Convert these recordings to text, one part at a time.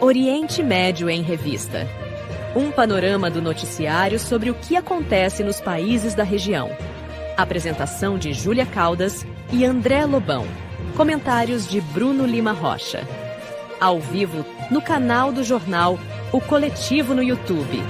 Oriente Médio em Revista. Um panorama do noticiário sobre o que acontece nos países da região. Apresentação de Júlia Caldas e André Lobão. Comentários de Bruno Lima Rocha. Ao vivo, no canal do jornal O Coletivo no YouTube.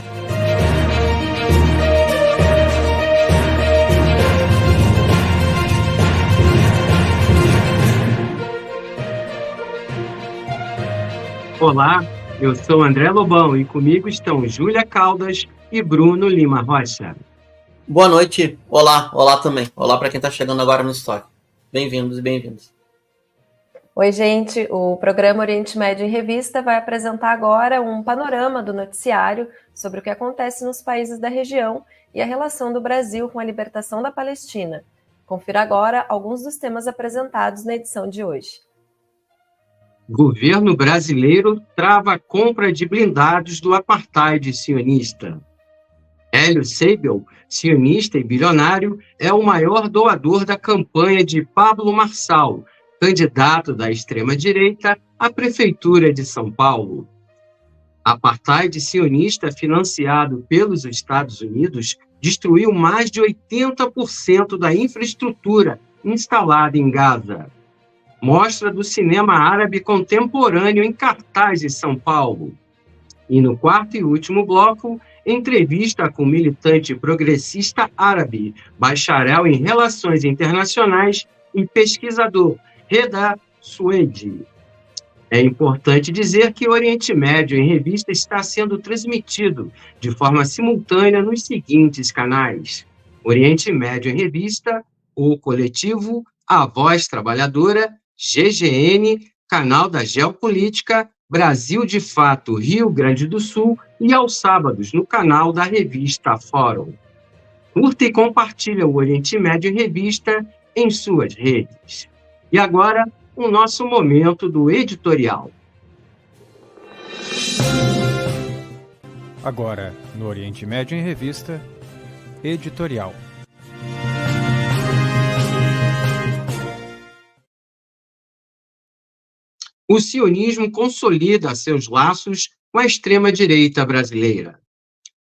Olá, eu sou André Lobão e comigo estão Júlia Caldas e Bruno Lima Rocha. Boa noite, olá também. Olá para quem está chegando agora no estoque. Bem-vindos e bem-vindas. Oi, gente. O programa Oriente Médio em Revista vai apresentar agora um panorama do noticiário sobre o que acontece nos países da região e a relação do Brasil com a libertação da Palestina. Confira agora alguns dos temas apresentados na edição de hoje. Governo brasileiro trava a compra de blindados do apartheid sionista. Hélio Seibel, sionista e bilionário, é o maior doador da campanha de Pablo Marçal, candidato da extrema-direita à Prefeitura de São Paulo. Apartheid sionista financiado pelos Estados Unidos destruiu mais de 80% da infraestrutura instalada em Gaza. Mostra do cinema árabe contemporâneo em cartaz em São Paulo. E no quarto e último bloco, entrevista com militante progressista árabe, bacharel em Relações Internacionais e pesquisador, Reda Suede. É importante dizer que o Oriente Médio em Revista está sendo transmitido de forma simultânea nos seguintes canais: Oriente Médio em Revista, O Coletivo, A Voz Trabalhadora, GGN, Canal da Geopolítica, Brasil de Fato, Rio Grande do Sul e aos sábados no canal da revista Fórum. Curta e compartilha o Oriente Médio em Revista em suas redes. E agora, o nosso momento do editorial. Agora, no Oriente Médio em Revista, editorial. O sionismo consolida seus laços com a extrema-direita brasileira.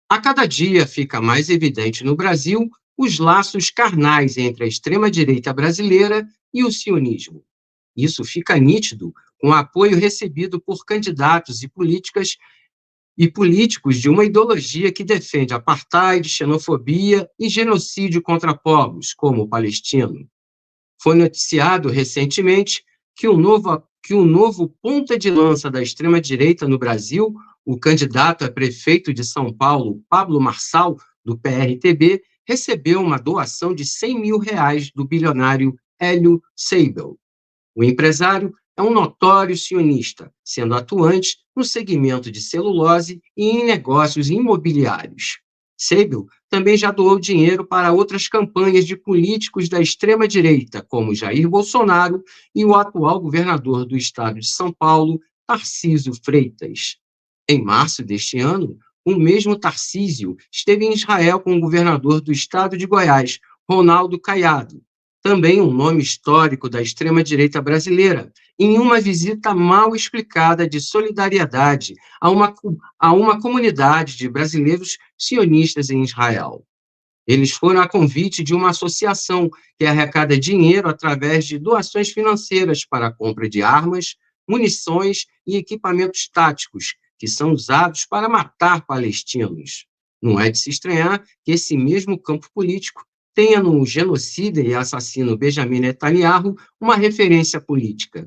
A cada dia fica mais evidente no Brasil os laços carnais entre a extrema-direita brasileira e o sionismo. Isso fica nítido com o apoio recebido por candidatos e políticos de uma ideologia que defende apartheid, xenofobia e genocídio contra povos, como o palestino. Foi noticiado recentemente que o novo ponta de lança da extrema-direita no Brasil, o candidato a prefeito de São Paulo, Pablo Marçal, do PRTB, recebeu uma doação de R$100 mil do bilionário Hélio Seibel. O empresário é um notório sionista, sendo atuante no segmento de celulose e em negócios imobiliários. Seibel também já doou dinheiro para outras campanhas de políticos da extrema-direita, como Jair Bolsonaro e o atual governador do estado de São Paulo, Tarcísio Freitas. Em março deste ano, o mesmo Tarcísio esteve em Israel com o governador do estado de Goiás, Ronaldo Caiado, também um nome histórico da extrema-direita brasileira, em uma visita mal explicada de solidariedade a uma comunidade de brasileiros sionistas em Israel. Eles foram a convite de uma associação que arrecada dinheiro através de doações financeiras para a compra de armas, munições e equipamentos táticos, que são usados para matar palestinos. Não é de se estranhar que esse mesmo campo político tenha no genocida e assassino Benjamin Netanyahu uma referência política.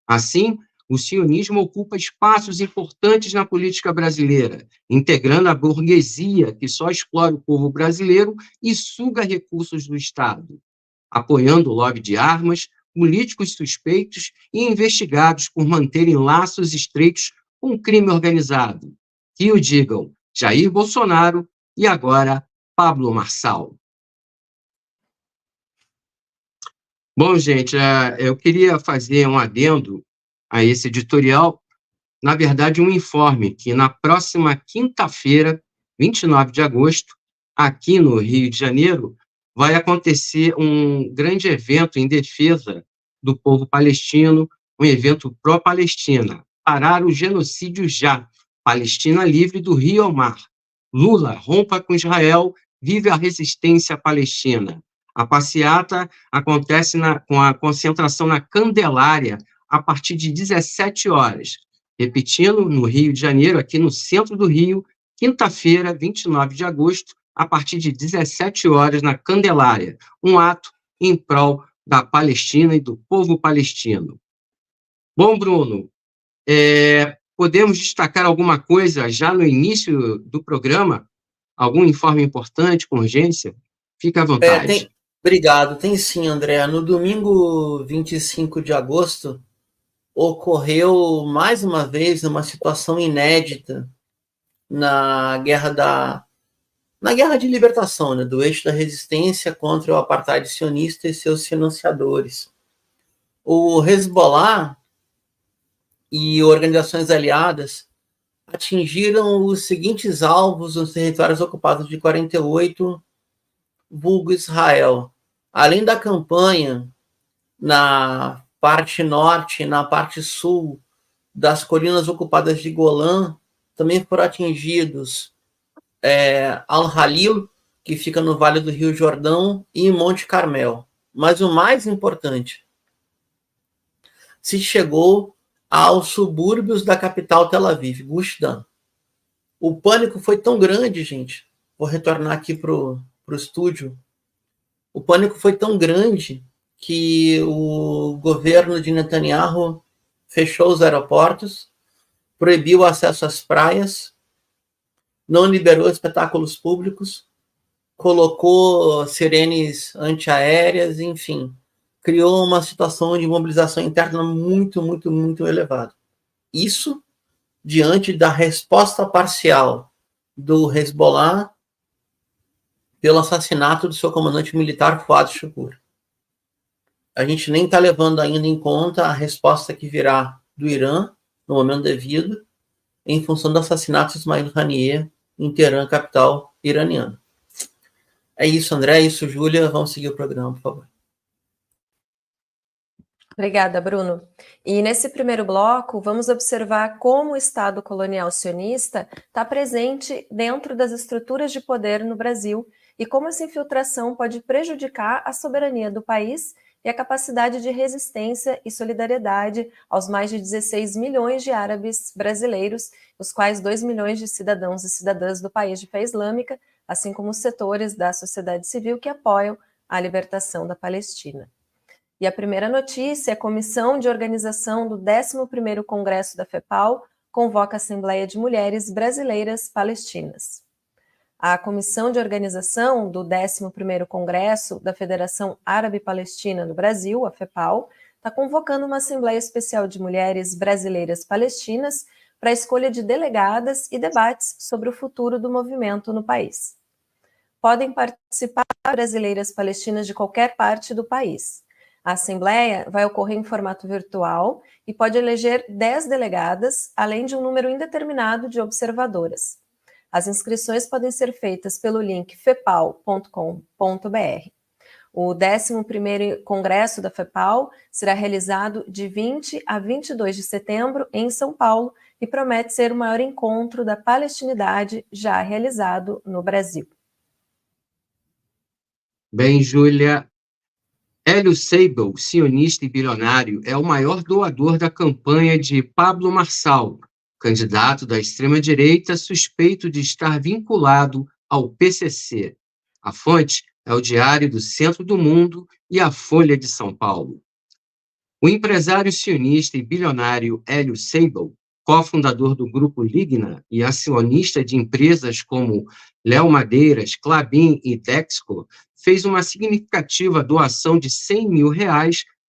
Assim, o sionismo ocupa espaços importantes na política brasileira, integrando a burguesia que só explora o povo brasileiro e suga recursos do Estado, apoiando o lobby de armas, políticos suspeitos e investigados por manterem laços estreitos com o crime organizado. Que o digam Jair Bolsonaro e agora Pablo Marçal. Bom, gente, eu queria fazer um adendo a esse editorial, na verdade, um informe que na próxima quinta-feira, 29 de agosto, aqui no Rio de Janeiro, vai acontecer um grande evento em defesa do povo palestino, um evento pró-Palestina, parar o genocídio já. Palestina livre do rio ao mar. Lula rompa com Israel, vive a resistência palestina. A passeata acontece com a concentração na Candelária a partir de 17 horas. Repetindo, no Rio de Janeiro, aqui no centro do Rio, quinta-feira, 29 de agosto, a partir de 17 horas na Candelária, um ato em prol da Palestina e do povo palestino. Bom, Bruno, podemos destacar alguma coisa já no início do programa? Algum informe importante, com urgência? Fica à vontade. Obrigado. Tem sim, André. No domingo 25 de agosto, ocorreu mais uma vez uma situação inédita na guerra de libertação, né, do eixo da resistência contra o apartheid sionista e seus financiadores. O Hezbollah e organizações aliadas atingiram os seguintes alvos nos territórios ocupados de 48, vulgo Israel. Além da campanha na parte norte e na parte sul das colinas ocupadas de Golã, também foram atingidos Al-Halil, que fica no Vale do Rio Jordão, e Monte Carmel. Mas o mais importante, se chegou aos subúrbios da capital Tel Aviv, Gush Dan. O pânico foi tão grande, gente, vou retornar aqui para o estúdio, o pânico foi tão grande que o governo de Netanyahu fechou os aeroportos, proibiu o acesso às praias, não liberou espetáculos públicos, colocou sirenes antiaéreas, enfim, criou uma situação de mobilização interna muito, muito, muito elevada. Isso diante da resposta parcial do Hezbollah pelo assassinato do seu comandante militar, Fuad Shukur. A gente nem está levando ainda em conta a resposta que virá do Irã, no momento devido, em função do assassinato de Ismail Haniyeh em Teherã, capital iraniana. É isso, André, é isso, Júlia. Vamos seguir o programa, por favor. Obrigada, Bruno. E nesse primeiro bloco, vamos observar como o Estado colonial sionista está presente dentro das estruturas de poder no Brasil e como essa infiltração pode prejudicar a soberania do país e a capacidade de resistência e solidariedade aos mais de 16 milhões de árabes brasileiros, os quais 2 milhões de cidadãos e cidadãs do país de fé islâmica, assim como os setores da sociedade civil que apoiam a libertação da Palestina. E a primeira notícia, a Comissão de Organização do 11º Congresso da FEPAL convoca a Assembleia de Mulheres Brasileiras Palestinas. A Comissão de Organização do 11º Congresso da Federação Árabe Palestina do Brasil, a FEPAL, está convocando uma Assembleia Especial de Mulheres Brasileiras Palestinas para a escolha de delegadas e debates sobre o futuro do movimento no país. Podem participar brasileiras palestinas de qualquer parte do país. A Assembleia vai ocorrer em formato virtual e pode eleger 10 delegadas, além de um número indeterminado de observadoras. As inscrições podem ser feitas pelo link fepal.com.br. O 11º Congresso da FEPAL será realizado de 20 a 22 de setembro em São Paulo e promete ser o maior encontro da palestinidade já realizado no Brasil. Bem, Júlia, Hélio Seibel, sionista e bilionário, é o maior doador da campanha de Pablo Marçal, candidato da extrema-direita suspeito de estar vinculado ao PCC. A fonte é o Diário do Centro do Mundo e a Folha de São Paulo. O empresário sionista e bilionário Hélio Seibel, cofundador do Grupo Ligna e acionista de empresas como Léo Madeiras, Klabin e Dexco, fez uma significativa doação de R$100 mil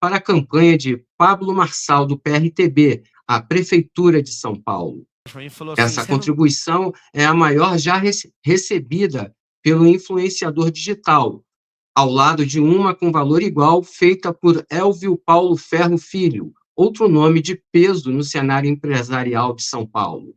para a campanha de Pablo Marçal, do PRTB, à Prefeitura de São Paulo. Essa contribuição é a maior já recebida pelo influenciador digital, ao lado de uma com valor igual feita por Elvio Paulo Ferro Filho, outro nome de peso no cenário empresarial de São Paulo.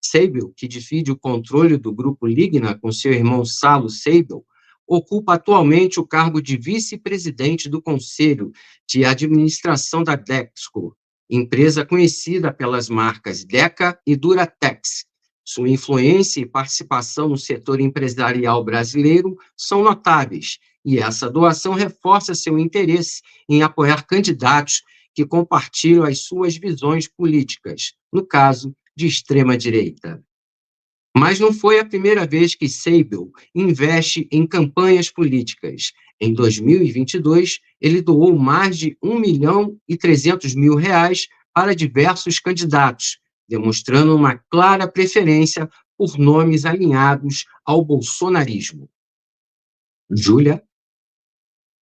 Seibel, que divide o controle do Grupo Ligna com seu irmão Salo Seibel, ocupa atualmente o cargo de vice-presidente do Conselho de Administração da Dexco, empresa conhecida pelas marcas Deca e Duratex. Sua influência e participação no setor empresarial brasileiro são notáveis, e essa doação reforça seu interesse em apoiar candidatos que compartilham as suas visões políticas, no caso, de extrema-direita. Mas não foi a primeira vez que Seibel investe em campanhas políticas. Em 2022, ele doou mais de R$1.300.000 para diversos candidatos, demonstrando uma clara preferência por nomes alinhados ao bolsonarismo. Júlia?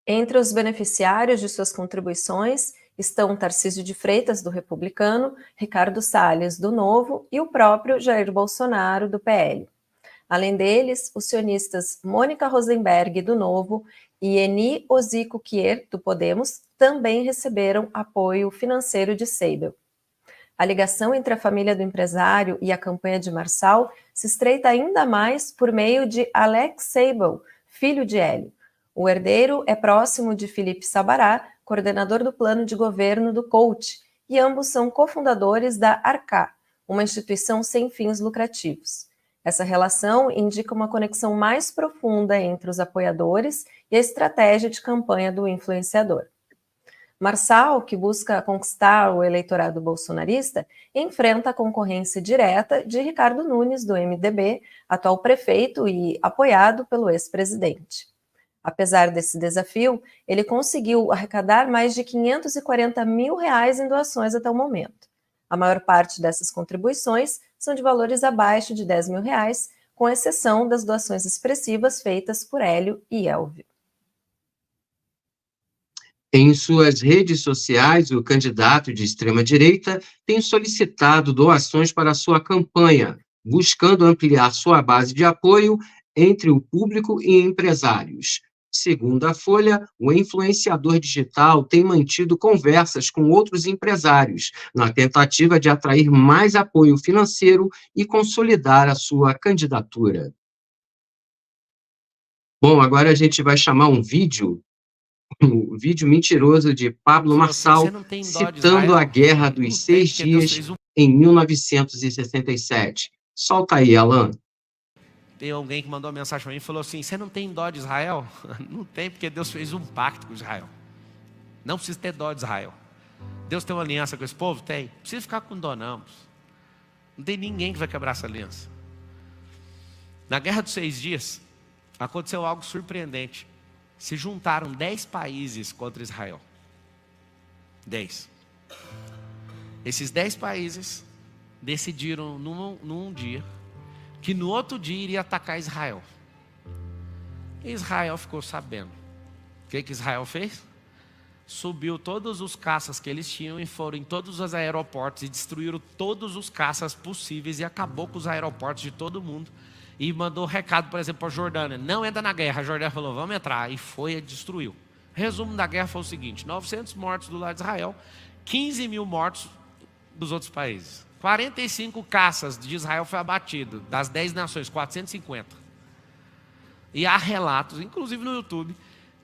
Entre os beneficiários de suas contribuições estão Tarcísio de Freitas, do Republicano, Ricardo Salles, do Novo, e o próprio Jair Bolsonaro, do PL. Além deles, os sionistas Mônica Rosenberg, do Novo, e Eni Ozico Kier, do Podemos, também receberam apoio financeiro de Seibel. A ligação entre a família do empresário e a campanha de Marçal se estreita ainda mais por meio de Alex Seibel, filho de Hélio. O herdeiro é próximo de Felipe Sabará, coordenador do plano de governo do COUT, e ambos são cofundadores da Arcá, uma instituição sem fins lucrativos. Essa relação indica uma conexão mais profunda entre os apoiadores e a estratégia de campanha do influenciador. Marçal, que busca conquistar o eleitorado bolsonarista, enfrenta a concorrência direta de Ricardo Nunes, do MDB, atual prefeito e apoiado pelo ex-presidente. Apesar desse desafio, ele conseguiu arrecadar mais de R$540 mil em doações até o momento. A maior parte dessas contribuições são de valores abaixo de R$10 mil, com exceção das doações expressivas feitas por Hélio e Elvio. Em suas redes sociais, o candidato de extrema-direita tem solicitado doações para sua campanha, buscando ampliar sua base de apoio entre o público e empresários. Segundo a Folha, o influenciador digital tem mantido conversas com outros empresários, na tentativa de atrair mais apoio financeiro e consolidar a sua candidatura. Bom, agora a gente vai chamar um vídeo mentiroso de Pablo Marçal, citando a Guerra dos 6 Dias em 1967. Solta aí, Alan. Tem alguém que mandou uma mensagem para mim e falou assim: você não tem dó de Israel? Não tem, porque Deus fez um pacto com Israel. Não precisa ter dó de Israel. Deus tem uma aliança com esse povo? Tem. Não precisa ficar com dó, não. Não tem ninguém que vai quebrar essa aliança. Na Guerra dos 6 Dias, aconteceu algo surpreendente. Se juntaram 10 países contra Israel. 10. Esses 10 países decidiram num dia que no outro dia iria atacar Israel. E Israel ficou sabendo. O que Israel fez? Subiu todos os caças que eles tinham e foram em todos os aeroportos e destruíram todos os caças possíveis e acabou com os aeroportos de todo mundo. E mandou recado, por exemplo, para a Jordânia: não entra na guerra. A Jordânia falou: vamos entrar. E foi e destruiu. Resumo da guerra foi o seguinte: 900 mortos do lado de Israel, 15 mil mortos dos outros países. 45 caças de Israel foi abatido, das 10 nações, 450. E há relatos, inclusive no YouTube,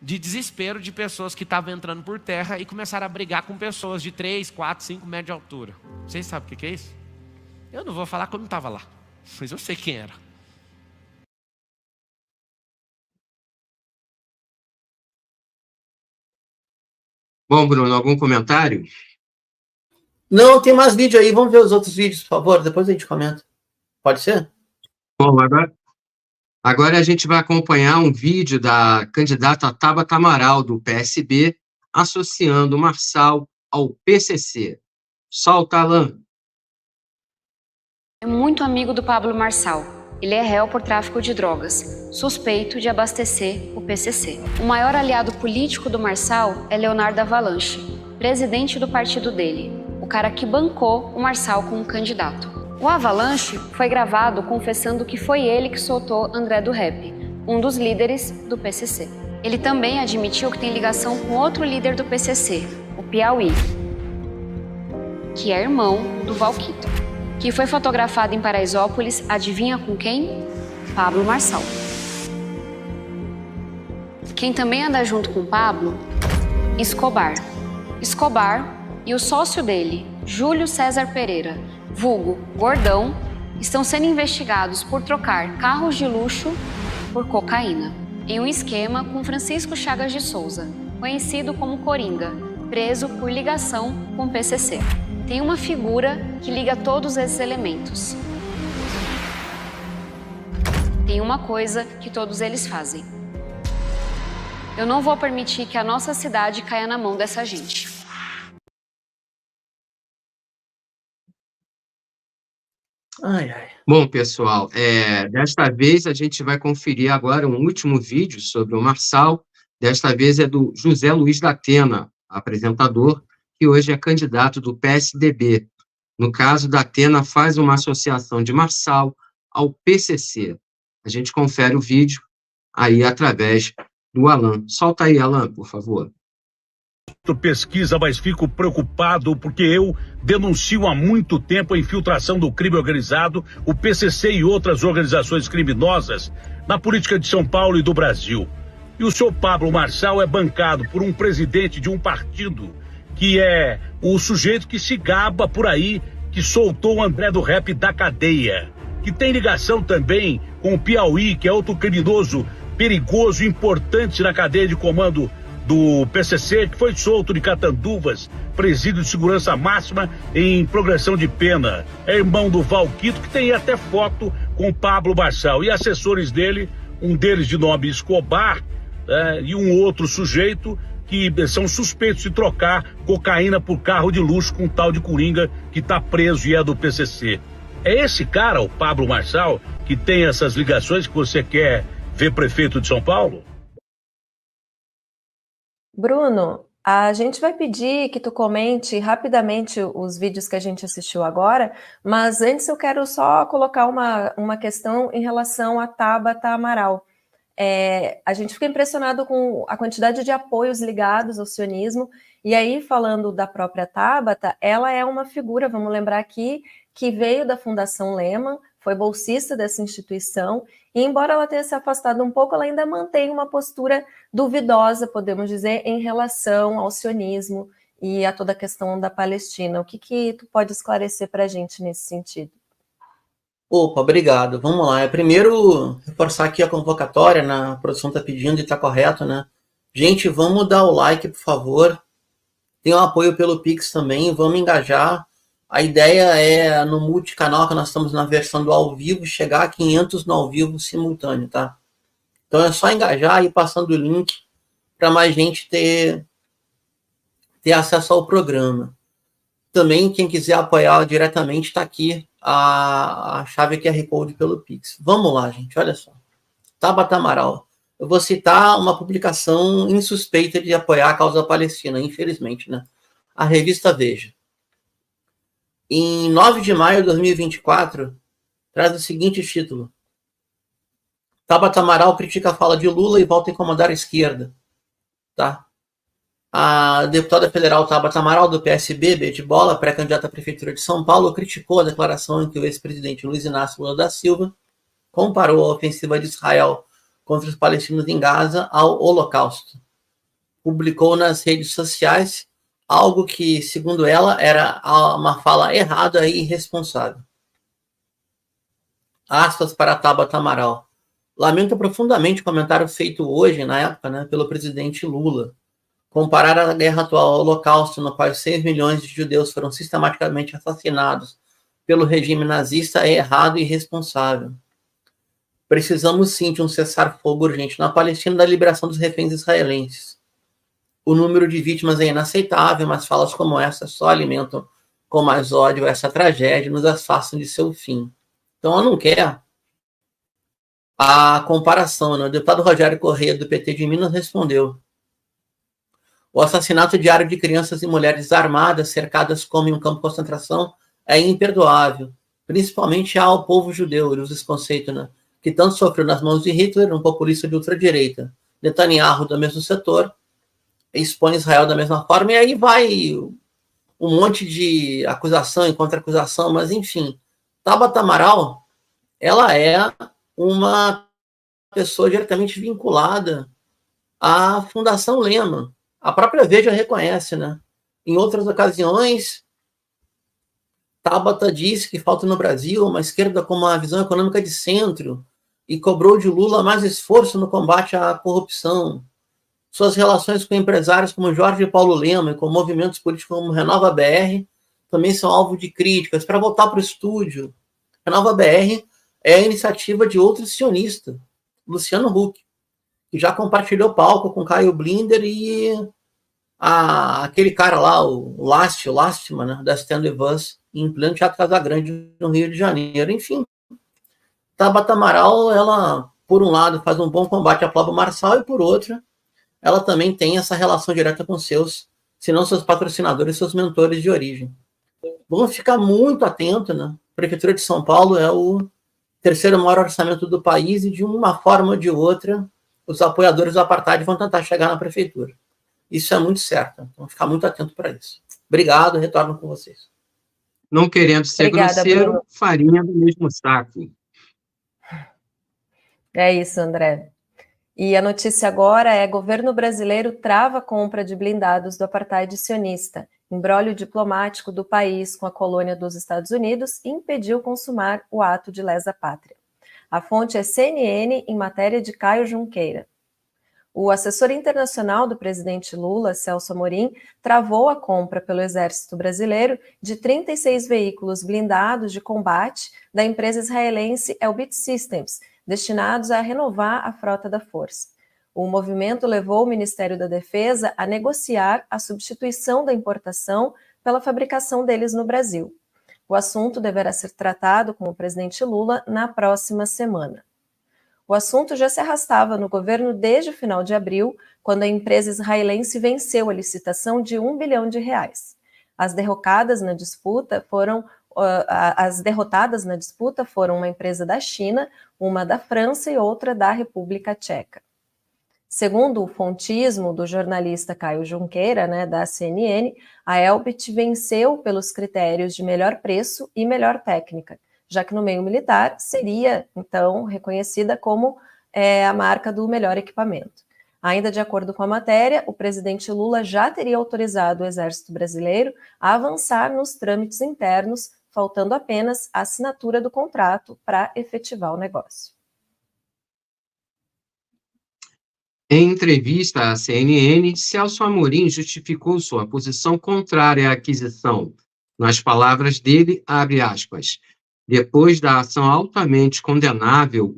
de desespero de pessoas que estavam entrando por terra e começaram a brigar com pessoas de 3, 4, 5 metros de altura. Vocês sabem o que é isso? Eu não vou falar que eu não estava lá, mas eu sei quem era. Bom, Bruno, algum comentário? Não, tem mais vídeo aí. Vamos ver os outros vídeos, por favor. Depois a gente comenta. Pode ser? Bom, agora a gente vai acompanhar um vídeo da candidata Tabata Amaral, do PSB, associando Marçal ao PCC. Solta, Alan. É muito amigo do Pablo Marçal. Ele é réu por tráfico de drogas, suspeito de abastecer o PCC. O maior aliado político do Marçal é Leonardo Avalanche, presidente do partido dele, o cara que bancou o Marçal como candidato. O Avalanche foi gravado confessando que foi ele que soltou André do Rap, um dos líderes do PCC. Ele também admitiu que tem ligação com outro líder do PCC, o Piauí, que é irmão do Valquito, que foi fotografado em Paraisópolis, adivinha com quem? Pablo Marçal. Quem também anda junto com Pablo? Escobar. Escobar e o sócio dele, Júlio César Pereira, vulgo Gordão, estão sendo investigados por trocar carros de luxo por cocaína, em um esquema com Francisco Chagas de Souza, conhecido como Coringa, preso por ligação com o PCC. Tem uma figura que liga todos esses elementos. Tem uma coisa que todos eles fazem. Eu não vou permitir que a nossa cidade caia na mão dessa gente. Ai, ai. Bom, pessoal, desta vez a gente vai conferir agora um último vídeo sobre o Marçal. Desta vez é do José Luiz da Atena, apresentador, que hoje é candidato do PSDB. No caso, da Atena faz uma associação de Marçal ao PCC. A gente confere o vídeo aí através do Alan. Solta aí, Alan, por favor. Pesquisa, mas fico preocupado porque eu denuncio há muito tempo a infiltração do crime organizado, o PCC e outras organizações criminosas na política de São Paulo e do Brasil. E o senhor Pablo Marçal é bancado por um presidente de um partido que é o sujeito que se gaba por aí, que soltou o André do Rap da cadeia, que tem ligação também com o Piauí, que é outro criminoso perigoso e importante na cadeia de comando do PCC, que foi solto de Catanduvas, presídio de segurança máxima em progressão de pena. É irmão do Valquito, que tem até foto com o Pablo Marçal. E assessores dele, um deles de nome Escobar, e um outro sujeito que são suspeitos de trocar cocaína por carro de luxo com um tal de Coringa, que está preso e é do PCC. É esse cara, o Pablo Marçal, que tem essas ligações que você quer ver prefeito de São Paulo? Bruno, a gente vai pedir que tu comente rapidamente os vídeos que a gente assistiu agora, mas antes eu quero só colocar uma questão em relação a Tabata Amaral. A gente fica impressionado com a quantidade de apoios ligados ao sionismo, e aí, falando da própria Tabata, ela é uma figura, vamos lembrar aqui, que veio da Fundação Lehman, foi bolsista dessa instituição, e embora ela tenha se afastado um pouco, ela ainda mantém uma postura duvidosa, podemos dizer, em relação ao sionismo e a toda a questão da Palestina. O que tu pode esclarecer para a gente nesse sentido? Opa, obrigado. Vamos lá. Primeiro, reforçar aqui a convocatória, a produção está pedindo e está correto, né? Gente, vamos dar o like, por favor. Tem um apoio pelo Pix também, vamos engajar. A ideia é, no multicanal, que nós estamos na versão do ao vivo, chegar a 500 no ao vivo simultâneo, tá? Então é só engajar e ir passando o link para mais gente ter acesso ao programa. Também, quem quiser apoiar diretamente, está aqui a chave QR Code pelo Pix. Vamos lá, gente, olha só. Tabata Amaral. Eu vou citar uma publicação insuspeita de apoiar a causa palestina, infelizmente, né? A revista Veja. Em 9 de maio de 2024, traz o seguinte título. Tabata Amaral critica a fala de Lula e volta a incomodar a esquerda. Tá? A deputada federal Tabata Amaral, do PSB, B de bola, pré-candidata à Prefeitura de São Paulo, criticou a declaração em que o ex-presidente Luiz Inácio Lula da Silva comparou a ofensiva de Israel contra os palestinos em Gaza ao Holocausto. Publicou nas redes sociais algo que, segundo ela, era uma fala errada e irresponsável. Aspas para Tabata Amaral. Lamento profundamente o comentário feito hoje, na época, né, pelo presidente Lula. Comparar a guerra atual ao Holocausto, no qual 6 milhões de judeus foram sistematicamente assassinados pelo regime nazista, é errado e irresponsável. Precisamos sim de um cessar-fogo urgente na Palestina e da liberação dos reféns israelenses. O número de vítimas é inaceitável, mas falas como essa só alimentam com mais ódio essa tragédia e nos afastam de seu fim. Então, ela não quer a comparação, né? O deputado Rogério Corrêa, do PT de Minas, respondeu: o assassinato diário de crianças e mulheres armadas, cercadas como em um campo de concentração, é imperdoável, principalmente ao povo judeu, ele usa esse conceito, né? Que tanto sofreu nas mãos de Hitler, um populista de ultradireita. Netanyahu, do mesmo setor, expõe Israel da mesma forma, e aí vai um monte de acusação e contra-acusação, mas enfim, Tabata Amaral, ela é uma pessoa diretamente vinculada à Fundação Lehman. A própria Veja reconhece, né? Em outras ocasiões, Tabata disse que falta no Brasil uma esquerda com uma visão econômica de centro e cobrou de Lula mais esforço no combate à corrupção. Suas relações com empresários como Jorge Paulo Lema e com movimentos políticos como Renova BR também são alvo de críticas. Para voltar para o estúdio, Renova BR é a iniciativa de outro sionista, Luciano Huck, que já compartilhou palco com Caio Blinder e aquele cara lá, o Lastman, né, da Stand With Us, em pleno Teatro Casagrande, no Rio de Janeiro. Enfim, Tabata Amaral, ela, por um lado, faz um bom combate a Pablo Marçal e, por outro, ela também tem essa relação direta com seus, se não seus patrocinadores, seus mentores de origem. Vamos ficar muito atento, né? A Prefeitura de São Paulo é o terceiro maior orçamento do país e, de uma forma ou de outra, os apoiadores do apartheid vão tentar chegar na Prefeitura. Isso é muito certo. Então, ficar muito atento para isso. Obrigado, retorno com vocês. Não querendo ser grosseiro, Bruno. farinha do mesmo saco. É isso, André. E a notícia agora é: governo brasileiro trava a compra de blindados do apartheid sionista. Imbróglio diplomático do país com a colônia dos Estados Unidos impediu consumar o ato de lesa pátria. A fonte é CNN em matéria de Caio Junqueira. O assessor internacional do presidente Lula, Celso Amorim, travou a compra pelo Exército Brasileiro de 36 veículos blindados de combate da empresa israelense Elbit Systems, destinados a renovar a frota da força. O movimento levou o Ministério da Defesa a negociar a substituição da importação pela fabricação deles no Brasil. O assunto deverá ser tratado com o presidente Lula na próxima semana. O assunto já se arrastava no governo desde o final de abril, quando a empresa israelense venceu a licitação de R$1 bilhão. As derrotadas na disputa foram uma empresa da China, uma da França e outra da República Tcheca. Segundo o fontismo do jornalista Caio Junqueira, né, da CNN, a Elbit venceu pelos critérios de melhor preço e melhor técnica, já que no meio militar seria, então, reconhecida como a marca do melhor equipamento. Ainda de acordo com a matéria, o presidente Lula já teria autorizado o Exército Brasileiro a avançar nos trâmites internos, faltando apenas a assinatura do contrato para efetivar o negócio. Em entrevista à CNN, Celso Amorim justificou sua posição contrária à aquisição. Nas palavras dele, abre aspas, depois da ação altamente condenável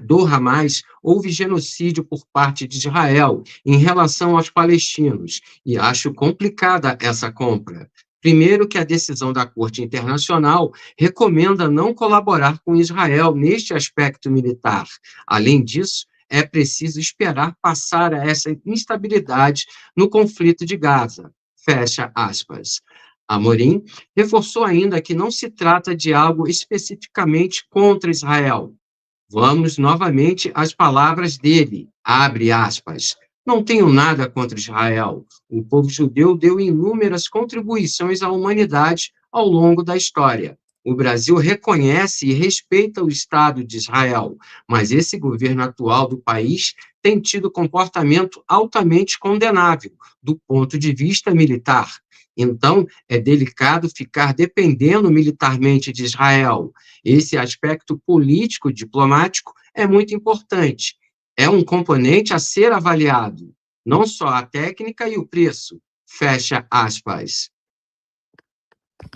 do Hamas, houve genocídio por parte de Israel em relação aos palestinos, e acho complicada essa compra. Primeiro que a decisão da Corte Internacional recomenda não colaborar com Israel neste aspecto militar. Além disso, é preciso esperar passar essa instabilidade no conflito de Gaza. Fecha aspas. Amorim reforçou ainda que não se trata de algo especificamente contra Israel. Vamos novamente às palavras dele, abre aspas. Não tenho nada contra Israel. O povo judeu deu inúmeras contribuições à humanidade ao longo da história. O Brasil reconhece e respeita o Estado de Israel, mas esse governo atual do país tem tido comportamento altamente condenável do ponto de vista militar. Então, é delicado ficar dependendo militarmente de Israel. Esse aspecto político-diplomático é muito importante. É um componente a ser avaliado, não só a técnica e o preço. Fecha aspas.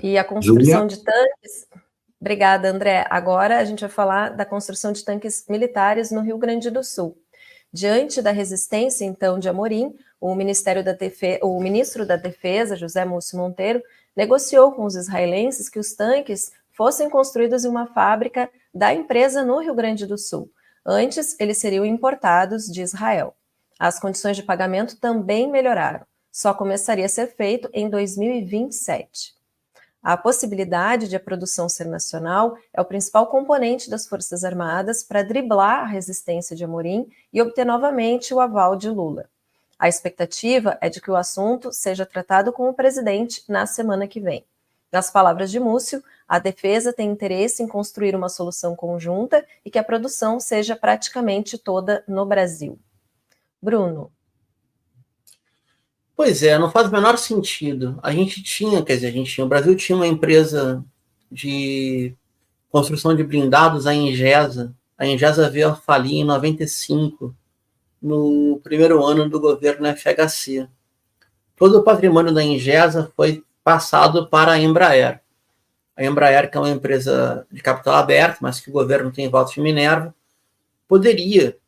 E a construção de tanques... Obrigada, André. Agora a gente vai falar da construção de tanques militares no Rio Grande do Sul. Diante da resistência, então, de Amorim, o ministro da Defesa, José Múcio Monteiro, negociou com os israelenses que os tanques fossem construídos em uma fábrica da empresa no Rio Grande do Sul. Antes, eles seriam importados de Israel. As condições de pagamento também melhoraram. Só começaria a ser feito em 2027. A possibilidade de a produção ser nacional é o principal componente das Forças Armadas para driblar a resistência de Amorim e obter novamente o aval de Lula. A expectativa é de que o assunto seja tratado com o presidente na semana que vem. Nas palavras de Múcio, a defesa tem interesse em construir uma solução conjunta e que a produção seja praticamente toda no Brasil. Bruno. Pois é, não faz o menor sentido. O Brasil tinha uma empresa de construção de blindados, a Engesa. A Engesa veio a falir em 95, no primeiro ano do governo FHC. Todo o patrimônio da Engesa foi passado para a Embraer. A Embraer, que é uma empresa de capital aberto, mas que o governo tem votos de Minerva, poderia,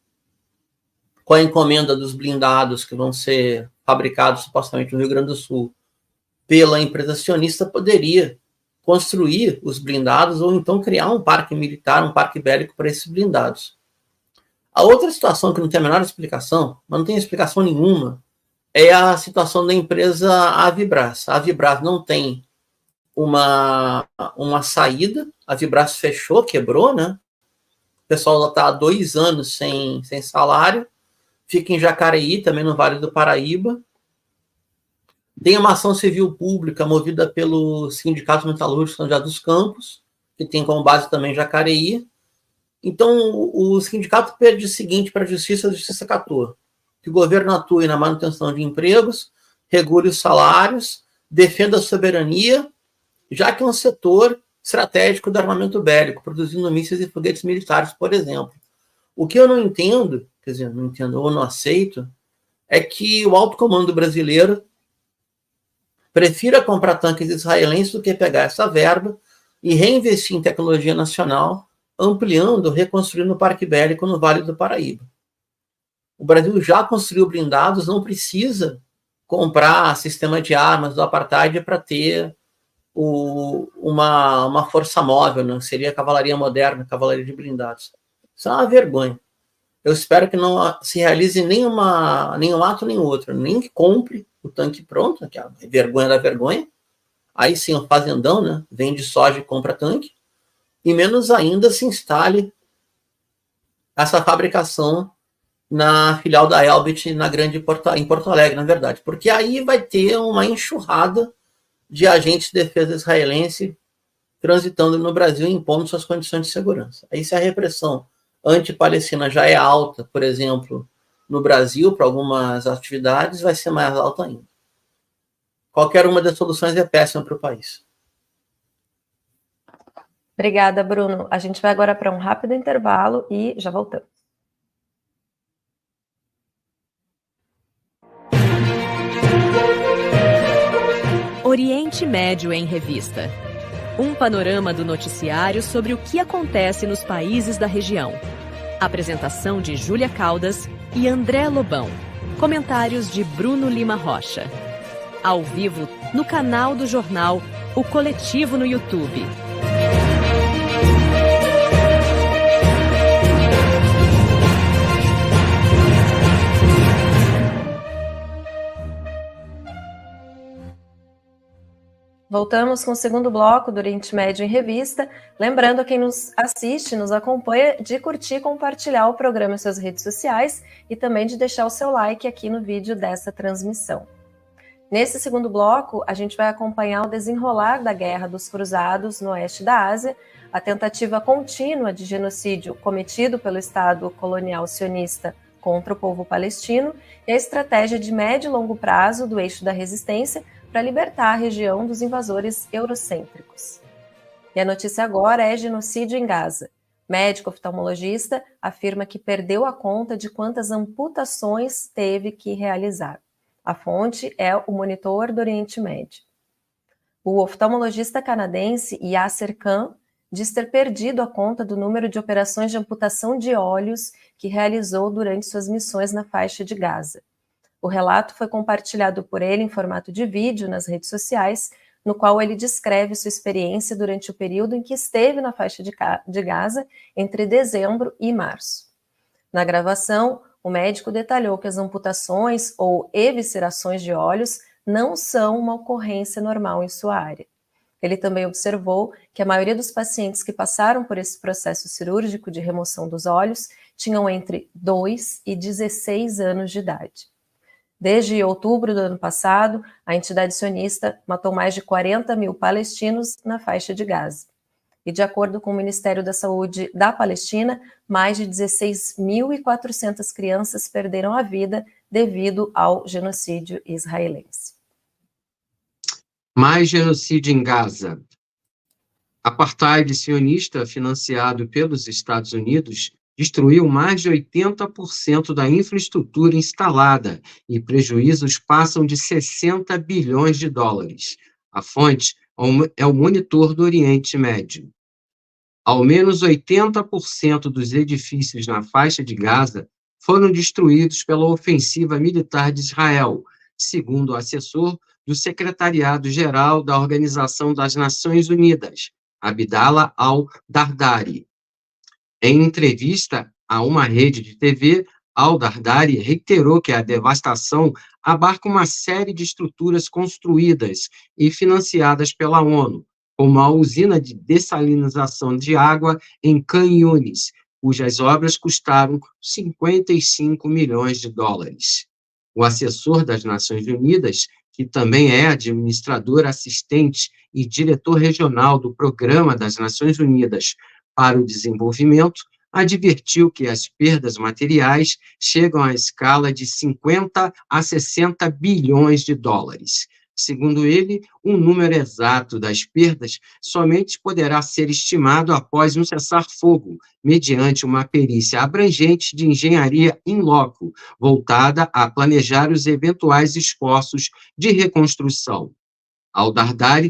com a encomenda dos blindados que vão ser fabricados supostamente no Rio Grande do Sul pela empresa acionista, poderia construir os blindados ou então criar um parque militar, um parque bélico para esses blindados. A outra situação que não tem a menor explicação, mas não tem explicação nenhuma, é a situação da empresa Avibras. A Avibras não tem uma saída, a Avibras fechou, quebrou, né? O pessoal está há 2 anos sem salário, fica em Jacareí, também no Vale do Paraíba. Tem uma ação civil pública movida pelo Sindicato Metalúrgico São José dos Campos, que tem como base também Jacareí. Então, o sindicato pede o seguinte para a Justiça catou: que o governo atue na manutenção de empregos, regule os salários, defenda a soberania, já que é um setor estratégico do armamento bélico, produzindo mísseis e foguetes militares, por exemplo. O que eu não entendo, quer dizer, não entendo ou não aceito, é que o alto comando brasileiro prefira comprar tanques israelenses do que pegar essa verba e reinvestir em tecnologia nacional, ampliando, reconstruindo o parque bélico no Vale do Paraíba. O Brasil já construiu blindados, não precisa comprar sistema de armas do apartheid para ter uma força móvel, não seria cavalaria moderna, cavalaria de blindados. Isso é uma vergonha. Eu espero que não se realize nenhum ato nem outro, nem que compre o tanque pronto, que é a vergonha da vergonha. Aí sim, o fazendão, né, vende soja e compra tanque. E menos ainda se instale essa fabricação na filial da Elbit em Porto Alegre, na verdade. Porque aí vai ter uma enxurrada de agentes de defesa israelense transitando no Brasil e impondo suas condições de segurança. Aí se a repressão anti-palestina já é alta, por exemplo, no Brasil, para algumas atividades, vai ser mais alta ainda. Qualquer uma das soluções é péssima para o país. Obrigada, Bruno. A gente vai agora para um rápido intervalo e já voltamos. Oriente Médio em Revista. Um panorama do noticiário sobre o que acontece nos países da região. Apresentação de Júlia Caldas e André Lobão. Comentários de Bruno Lima Rocha. Ao vivo no canal do jornal O Coletivo no YouTube. Voltamos com o segundo bloco do Oriente Médio em Revista. Lembrando a quem nos assiste, nos acompanha, de curtir e compartilhar o programa em suas redes sociais e também de deixar o seu like aqui no vídeo dessa transmissão. Nesse segundo bloco, a gente vai acompanhar o desenrolar da Guerra dos Cruzados no oeste da Ásia, a tentativa contínua de genocídio cometido pelo Estado colonial sionista contra o povo palestino e a estratégia de médio e longo prazo do eixo da resistência para libertar a região dos invasores eurocêntricos. E a notícia agora é genocídio em Gaza. Médico oftalmologista afirma que perdeu a conta de quantas amputações teve que realizar. A fonte é o Monitor do Oriente Médio. O oftalmologista canadense Yasser Khan diz ter perdido a conta do número de operações de amputação de olhos que realizou durante suas missões na faixa de Gaza. O relato foi compartilhado por ele em formato de vídeo nas redes sociais, no qual ele descreve sua experiência durante o período em que esteve na faixa de Gaza, entre dezembro e março. Na gravação, o médico detalhou que as amputações ou eviscerações de olhos não são uma ocorrência normal em sua área. Ele também observou que a maioria dos pacientes que passaram por esse processo cirúrgico de remoção dos olhos tinham entre 2 e 16 anos de idade. Desde outubro do ano passado, a entidade sionista matou mais de 40 mil palestinos na faixa de Gaza. E, de acordo com o Ministério da Saúde da Palestina, mais de 16.400 crianças perderam a vida devido ao genocídio israelense. Mais genocídio em Gaza. Apartheid sionista, financiado pelos Estados Unidos, destruiu mais de 80% da infraestrutura instalada e prejuízos passam de 60 bilhões de dólares. A fonte é o Monitor do Oriente Médio. Ao menos 80% dos edifícios na faixa de Gaza foram destruídos pela ofensiva militar de Israel, segundo o assessor do Secretariado-Geral da Organização das Nações Unidas, Abdallah al-Dardari. Em entrevista a uma rede de TV, al-Dardari reiterou que a devastação abarca uma série de estruturas construídas e financiadas pela ONU, como a usina de dessalinização de água em Khan Yunis, cujas obras custaram 55 milhões de dólares. O assessor das Nações Unidas, que também é administrador assistente e diretor regional do Programa das Nações Unidas para o Desenvolvimento, advertiu que as perdas materiais chegam à escala de 50 a 60 bilhões de dólares. Segundo ele, o número exato das perdas somente poderá ser estimado após um cessar-fogo, mediante uma perícia abrangente de engenharia in loco, voltada a planejar os eventuais esforços de reconstrução. Al-Dardari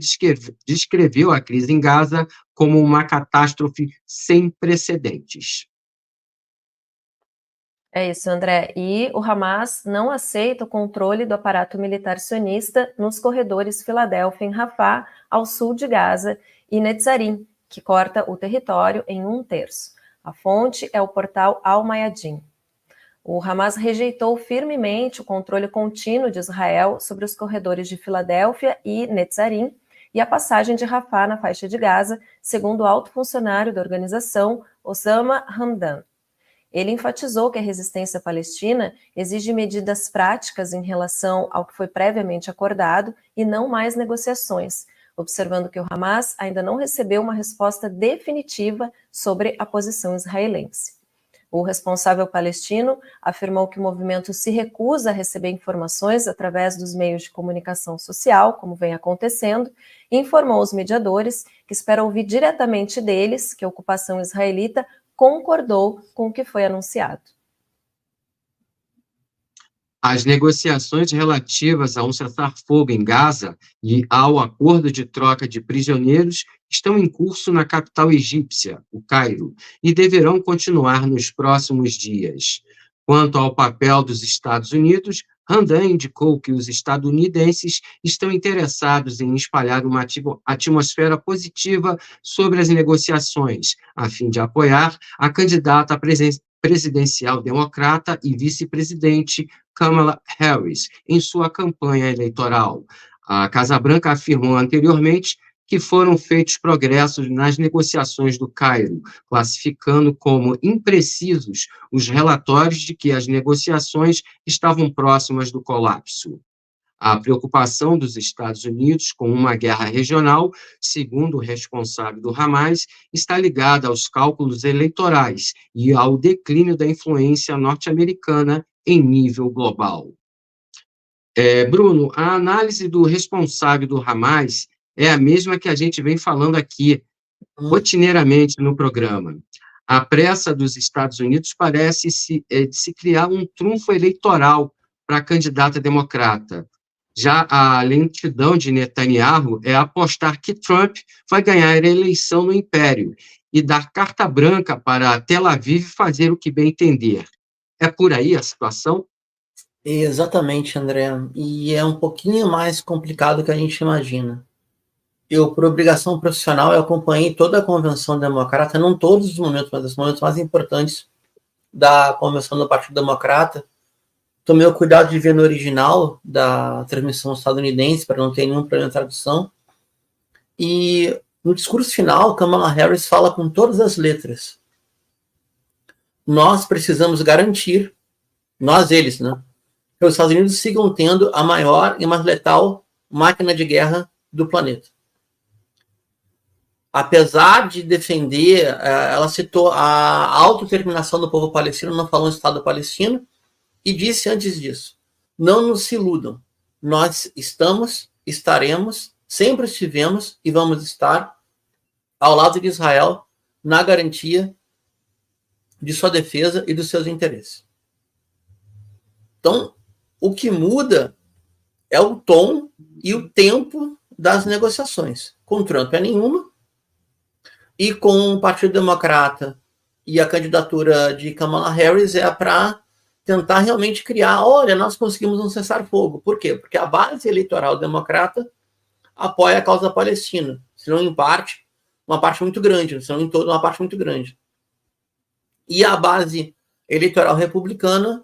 descreveu a crise em Gaza como uma catástrofe sem precedentes. É isso, André. E o Hamas não aceita o controle do aparato militar sionista nos corredores Filadélfia em Rafah, ao sul de Gaza, e Netzarim, que corta o território em 1/3. A fonte é o portal Al-Mayadin. O Hamas rejeitou firmemente o controle contínuo de Israel sobre os corredores de Filadélfia e Netzarim e a passagem de Rafah na faixa de Gaza, segundo o alto funcionário da organização, Osama Hamdan. Ele enfatizou que a resistência palestina exige medidas práticas em relação ao que foi previamente acordado e não mais negociações, observando que o Hamas ainda não recebeu uma resposta definitiva sobre a posição israelense. O responsável palestino afirmou que o movimento se recusa a receber informações através dos meios de comunicação social, como vem acontecendo, e informou os mediadores que espera ouvir diretamente deles que a ocupação israelita concordou com o que foi anunciado. As negociações relativas a um cessar-fogo em Gaza e ao acordo de troca de prisioneiros estão em curso na capital egípcia, o Cairo, e deverão continuar nos próximos dias. Quanto ao papel dos Estados Unidos, Hamdan indicou que os estadunidenses estão interessados em espalhar uma atmosfera positiva sobre as negociações, a fim de apoiar a candidata presidencial democrata e vice-presidente Kamala Harris em sua campanha eleitoral. A Casa Branca afirmou anteriormente que foram feitos progressos nas negociações do Cairo, classificando como imprecisos os relatórios de que as negociações estavam próximas do colapso. A preocupação dos Estados Unidos com uma guerra regional, segundo o responsável do Hamas, está ligada aos cálculos eleitorais e ao declínio da influência norte-americana em nível global. Bruno, a análise do responsável do Hamas é a mesma que a gente vem falando aqui rotineiramente no programa. A pressa dos Estados Unidos parece se criar um trunfo eleitoral para a candidata democrata. Já a lentidão de Netanyahu é apostar que Trump vai ganhar a eleição no Império e dar carta branca para Tel Aviv fazer o que bem entender. É por aí a situação? Exatamente, André. E é um pouquinho mais complicado do que a gente imagina. Eu, por obrigação profissional, eu acompanhei toda a Convenção Democrata, não todos os momentos, mas os momentos mais importantes da Convenção do Partido Democrata. Tomei o cuidado de ver no original da transmissão estadunidense, para não ter nenhum problema de tradução. E no discurso final, Kamala Harris fala com todas as letras. Nós precisamos garantir, eles, né, que os Estados Unidos sigam tendo a maior e mais letal máquina de guerra do planeta. Apesar de defender, ela citou a autodeterminação do povo palestino, não falou Estado palestino, e disse antes disso: não nos iludam, nós estamos, estaremos, sempre estivemos e vamos estar ao lado de Israel na garantia de sua defesa e dos seus interesses. Então, o que muda é o tom e o tempo das negociações. Com Trump é nenhuma, e com o Partido Democrata e a candidatura de Kamala Harris é para tentar realmente criar, olha, nós conseguimos um cessar-fogo. Por quê? Porque a base eleitoral democrata apoia a causa palestina, se não em parte, uma parte muito grande, se não em todo, uma parte muito grande. E a base eleitoral republicana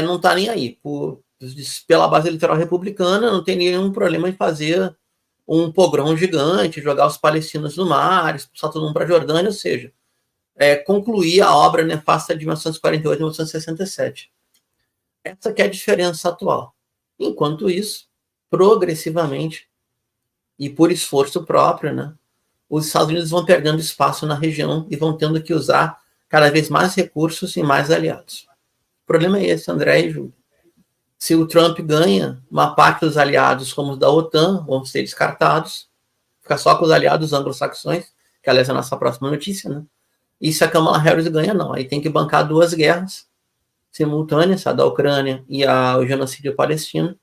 não está nem aí. Pela base eleitoral republicana, não tem nenhum problema em fazer um pogrom gigante, jogar os palestinos no mar, expulsar todo mundo para a Jordânia, ou seja, concluir a obra nefasta de 1948 e 1967. Essa que é a diferença atual. Enquanto isso, progressivamente, e por esforço próprio, né, os Estados Unidos vão perdendo espaço na região e vão tendo que usar cada vez mais recursos e mais aliados. O problema é esse, André e Júlio. Se o Trump ganha, uma parte dos aliados, como os da OTAN, vão ser descartados, fica só com os aliados anglo-saxões, que aliás é a nossa próxima notícia, né? E se a Kamala Harris ganha, não. Aí tem que bancar duas guerras simultâneas, a da Ucrânia e o genocídio palestino,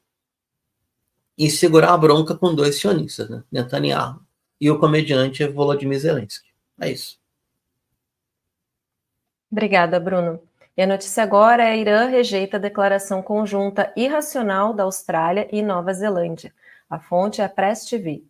e segurar a bronca com dois sionistas, né? Netanyahu e o comediante Volodymyr Zelensky. É isso. Obrigada, Bruno. E a notícia agora é: Irã rejeita a declaração conjunta irracional da Austrália e Nova Zelândia. A fonte é a Press TV.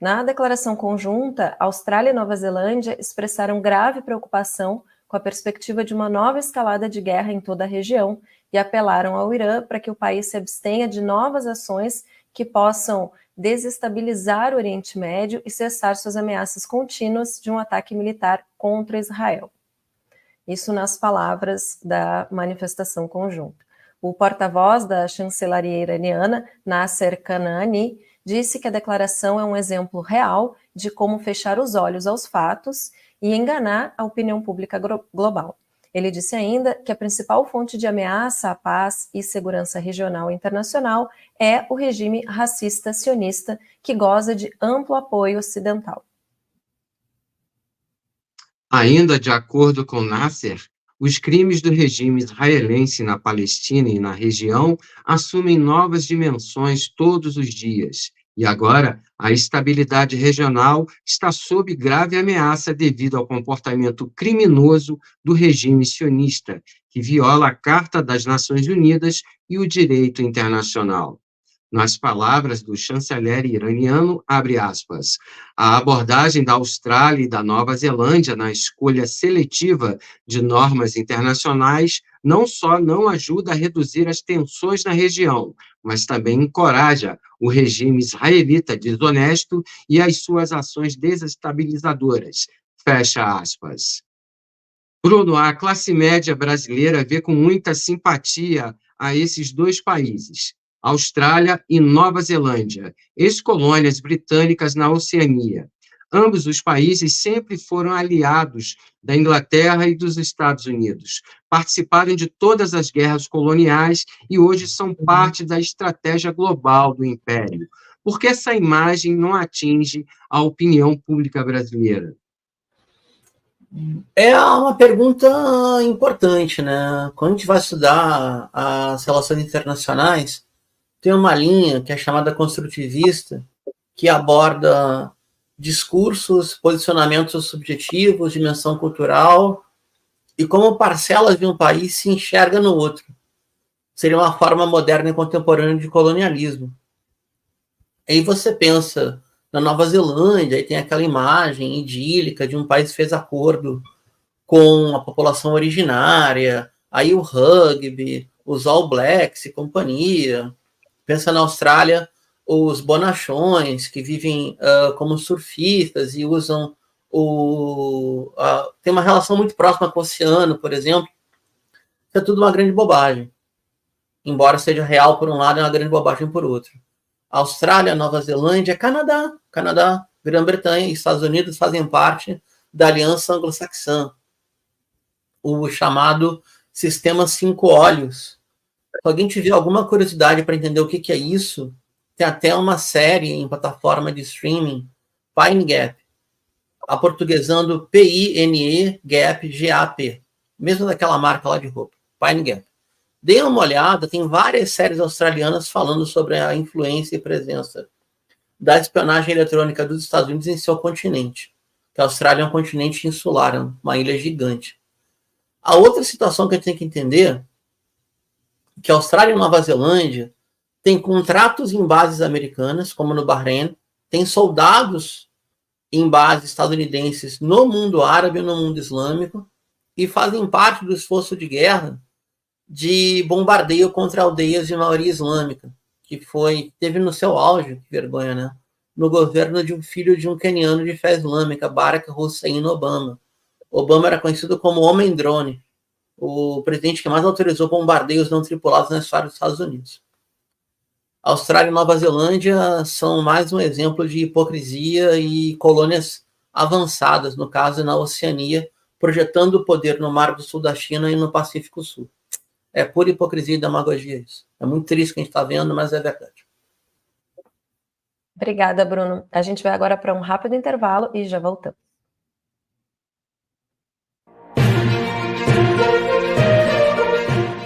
Na declaração conjunta, Austrália e Nova Zelândia expressaram grave preocupação com a perspectiva de uma nova escalada de guerra em toda a região e apelaram ao Irã para que o país se abstenha de novas ações que possam desestabilizar o Oriente Médio e cessar suas ameaças contínuas de um ataque militar contra Israel. Isso nas palavras da manifestação conjunta. O porta-voz da chancelaria iraniana, Nasser Kanani, disse que a declaração é um exemplo real de como fechar os olhos aos fatos e enganar a opinião pública global. Ele disse ainda que a principal fonte de ameaça à paz e segurança regional e internacional é o regime racista sionista, que goza de amplo apoio ocidental. Ainda de acordo com Nasser, os crimes do regime israelense na Palestina e na região assumem novas dimensões todos os dias. E agora, a estabilidade regional está sob grave ameaça devido ao comportamento criminoso do regime sionista, que viola a Carta das Nações Unidas e o direito internacional. Nas palavras do chanceler iraniano, abre aspas, a abordagem da Austrália e da Nova Zelândia na escolha seletiva de normas internacionais não só não ajuda a reduzir as tensões na região, mas também encoraja o regime israelita desonesto e as suas ações desestabilizadoras. Fecha aspas. Bruno, a classe média brasileira vê com muita simpatia a esses dois países, Austrália e Nova Zelândia, ex-colônias britânicas na Oceania. Ambos os países sempre foram aliados da Inglaterra e dos Estados Unidos, participaram de todas as guerras coloniais e hoje são parte da estratégia global do Império. Por que essa imagem não atinge a opinião pública brasileira? É uma pergunta importante, né? Quando a gente vai estudar as relações internacionais, tem uma linha que é chamada construtivista, que aborda discursos, posicionamentos subjetivos, dimensão cultural, e como parcelas de um país se enxerga no outro. Seria uma forma moderna e contemporânea de colonialismo. Aí você pensa na Nova Zelândia, aí tem aquela imagem idílica de um país que fez acordo com a população originária, aí o rugby, os All Blacks e companhia. Pensa na Austrália, os bonachões, que vivem como surfistas e usam tem uma relação muito próxima com o oceano, por exemplo. Isso é tudo uma grande bobagem. Embora seja real por um lado, é uma grande bobagem por outro. Austrália, Nova Zelândia, Canadá, Grã-Bretanha e Estados Unidos fazem parte da Aliança Anglo-Saxã, o chamado sistema 5 olhos. Se alguém tiver alguma curiosidade para entender o que é isso, tem até uma série em plataforma de streaming, Pine Gap, aportuguesando P-I-N-E, Gap, G-A-P, mesmo daquela marca lá de roupa, Pine Gap. Dê uma olhada, tem várias séries australianas falando sobre a influência e presença da espionagem eletrônica dos Estados Unidos em seu continente. Que a Austrália é um continente insular, uma ilha gigante. A outra situação que a gente tem que entender é que a Austrália e Nova Zelândia têm contratos em bases americanas, como no Bahrein, tem soldados em bases estadunidenses no mundo árabe e no mundo islâmico, e fazem parte do esforço de guerra de bombardeio contra aldeias de maioria islâmica, que teve no seu auge, que vergonha, né? No governo de um filho de um queniano de fé islâmica, Barack Hussein Obama. Obama era conhecido como Homem-Drone, o presidente que mais autorizou bombardeios não tripulados na história dos Estados Unidos. A Austrália e Nova Zelândia são mais um exemplo de hipocrisia e colônias avançadas, no caso na Oceania, projetando o poder no Mar do Sul da China e no Pacífico Sul. É pura hipocrisia e demagogia isso. É muito triste o que a gente está vendo, mas é verdade. Obrigada, Bruno. A gente vai agora para um rápido intervalo e já voltamos.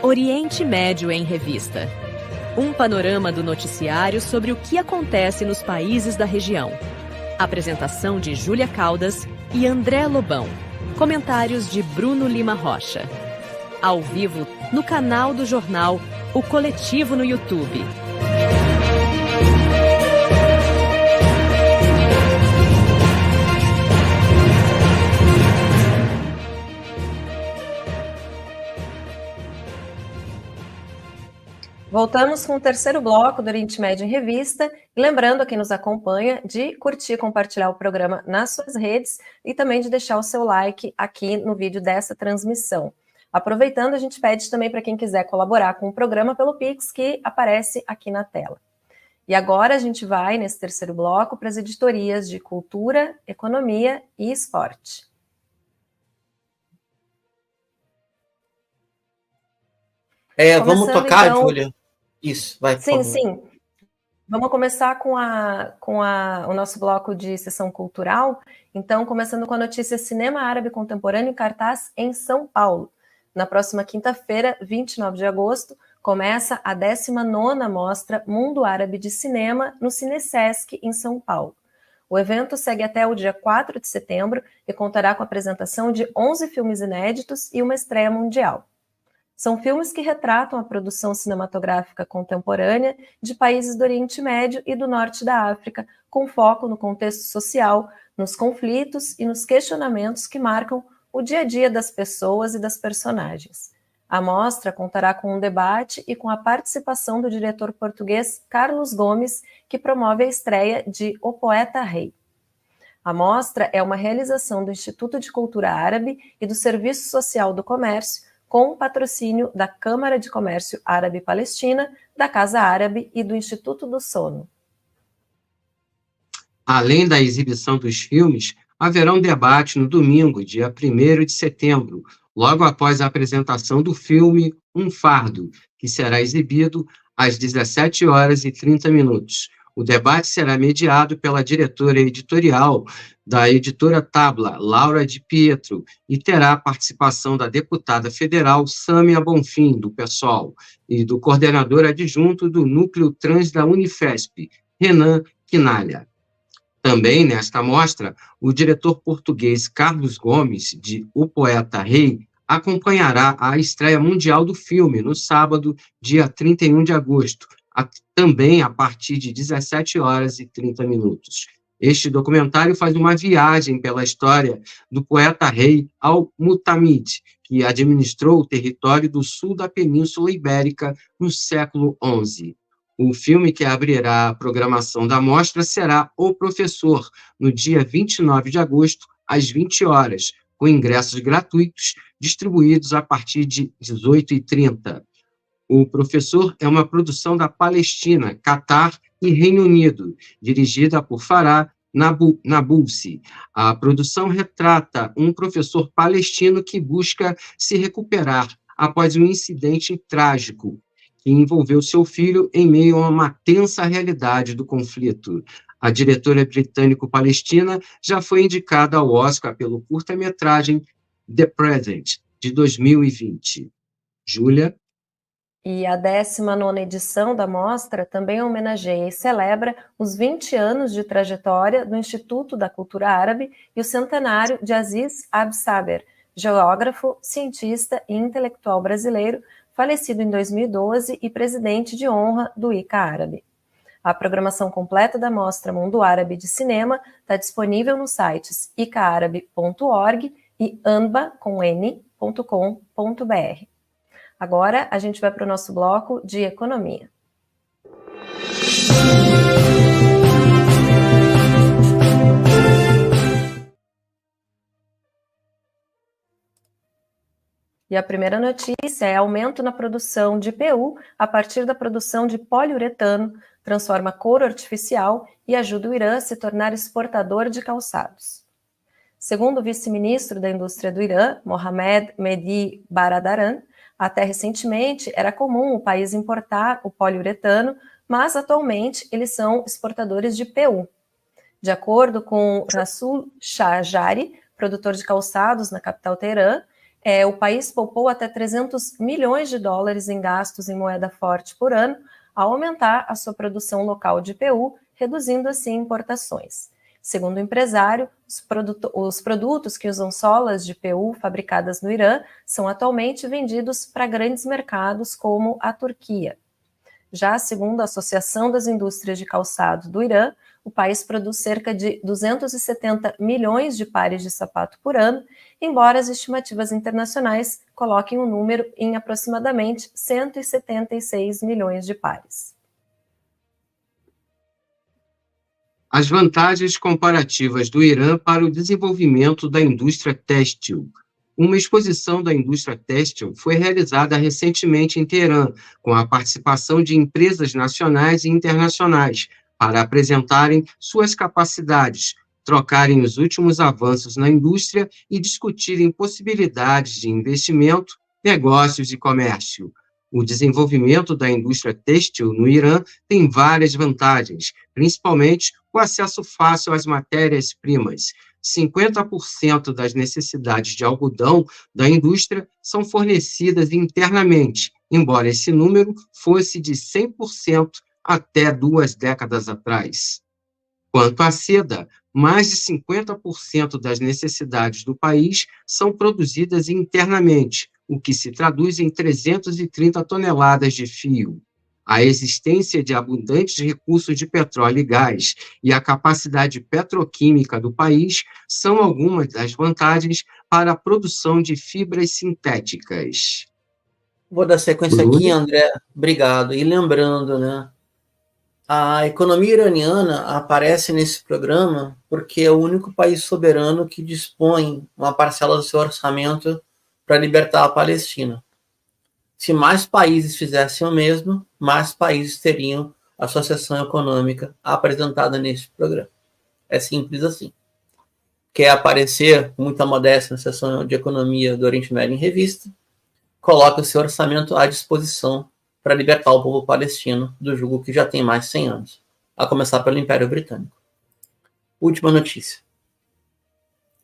Oriente Médio em Revista. Um panorama do noticiário sobre o que acontece nos países da região. Apresentação de Júlia Caldas e André Lobão. Comentários de Bruno Lima Rocha. Ao vivo no canal do jornal O Coletivo no YouTube. Voltamos com o terceiro bloco do Oriente Médio em Revista. E lembrando a quem nos acompanha de curtir e compartilhar o programa nas suas redes e também de deixar o seu like aqui no vídeo dessa transmissão. Aproveitando, a gente pede também para quem quiser colaborar com o programa pelo Pix, que aparece aqui na tela. E agora a gente vai, nesse terceiro bloco, para as editorias de Cultura, Economia e Esporte. Vamos tocar, então... Júlia. Isso, vai, por sim, favor. Sim. Vamos começar com o nosso bloco de sessão cultural. Então, começando com a notícia Cinema Árabe Contemporâneo em cartaz em São Paulo. Na próxima quinta-feira, 29 de agosto, começa a 19ª Mostra Mundo Árabe de Cinema no Cinesesc, em São Paulo. O evento segue até o dia 4 de setembro e contará com a apresentação de 11 filmes inéditos e uma estreia mundial. São filmes que retratam a produção cinematográfica contemporânea de países do Oriente Médio e do Norte da África, com foco no contexto social, nos conflitos e nos questionamentos que marcam o dia a dia das pessoas e das personagens. A mostra contará com um debate e com a participação do diretor português Carlos Gomes, que promove a estreia de O Poeta Rei. A mostra é uma realização do Instituto de Cultura Árabe e do Serviço Social do Comércio, com o patrocínio da Câmara de Comércio Árabe-Palestina, da Casa Árabe e do Instituto do Sono. Além da exibição dos filmes, haverá um debate no domingo, dia 1º de setembro, logo após a apresentação do filme Um Fardo, que será exibido às 17h30. O debate será mediado pela diretora editorial da editora Tabla, Laura Di Pietro, e terá a participação da deputada federal Sâmia Bonfim, do PSOL, e do coordenador adjunto do Núcleo Trans da Unifesp, Renan Quinalha. Também, nesta mostra, o diretor português Carlos Gomes, de O Poeta Rei, acompanhará a estreia mundial do filme no sábado, dia 31 de agosto, também a partir de 17h30. Este documentário faz uma viagem pela história do poeta rei Al-Mutamid, que administrou o território do sul da Península Ibérica no século XI. O filme que abrirá a programação da mostra será O Professor, no dia 29 de agosto, às 20h, com ingressos gratuitos distribuídos a partir de 18h30. O Professor é uma produção da Palestina, Catar e Reino Unido, dirigida por Farah Nabulsi. A produção retrata um professor palestino que busca se recuperar após um incidente trágico que envolveu seu filho em meio a uma tensa realidade do conflito. A diretora britânico-palestina já foi indicada ao Oscar pelo curta-metragem The Present, de 2020. Júlia? E a 19ª edição da mostra também homenageia e celebra os 20 anos de trajetória do Instituto da Cultura Árabe e o centenário de Aziz Absaber, geógrafo, cientista e intelectual brasileiro, falecido em 2012 e presidente de honra do ICA Árabe. A programação completa da Mostra Mundo Árabe de Cinema está disponível nos sites icaarabe.org e anba.com.br. Agora, a gente vai para o nosso bloco de economia. E a primeira notícia é aumento na produção de PU a partir da produção de poliuretano, transforma couro artificial e ajuda o Irã a se tornar exportador de calçados. Segundo o vice-ministro da indústria do Irã, Mohammad Mehdi Baradaran, até recentemente era comum o país importar o poliuretano, mas atualmente eles são exportadores de PU. De acordo com Rasul Shahjari, produtor de calçados na capital Teherã, o país poupou até 300 milhões de dólares em gastos em moeda forte por ano, ao aumentar a sua produção local de PU, reduzindo assim importações. Segundo o empresário, os produtos que usam solas de PU fabricadas no Irã são atualmente vendidos para grandes mercados como a Turquia. Já segundo a Associação das Indústrias de Calçado do Irã, o país produz cerca de 270 milhões de pares de sapato por ano, embora as estimativas internacionais coloquem o número em aproximadamente 176 milhões de pares. As vantagens comparativas do Irã para o desenvolvimento da indústria têxtil. Uma exposição da indústria têxtil foi realizada recentemente em Teherã, com a participação de empresas nacionais e internacionais, para apresentarem suas capacidades, trocarem os últimos avanços na indústria e discutirem possibilidades de investimento, negócios e comércio. O desenvolvimento da indústria têxtil no Irã tem várias vantagens, principalmente o acesso fácil às matérias-primas. 50% das necessidades de algodão da indústria são fornecidas internamente, embora esse número fosse de 100% até 2 décadas atrás. Quanto à seda, mais de 50% das necessidades do país são produzidas internamente, o que se traduz em 330 toneladas de fio. A existência de abundantes recursos de petróleo e gás e a capacidade petroquímica do país são algumas das vantagens para a produção de fibras sintéticas. Vou dar sequência aqui, André. Obrigado. E lembrando, né? A economia iraniana aparece nesse programa porque é o único país soberano que dispõe uma parcela do seu orçamento para libertar a Palestina. Se mais países fizessem o mesmo, mais países teriam a associação econômica apresentada nesse programa. É simples assim. Quer aparecer com muita modéstia na seção de economia do Oriente Médio em Revista? Coloque o seu orçamento à disposição para libertar o povo palestino do jugo que já tem mais de 100 anos, a começar pelo Império Britânico. Última notícia.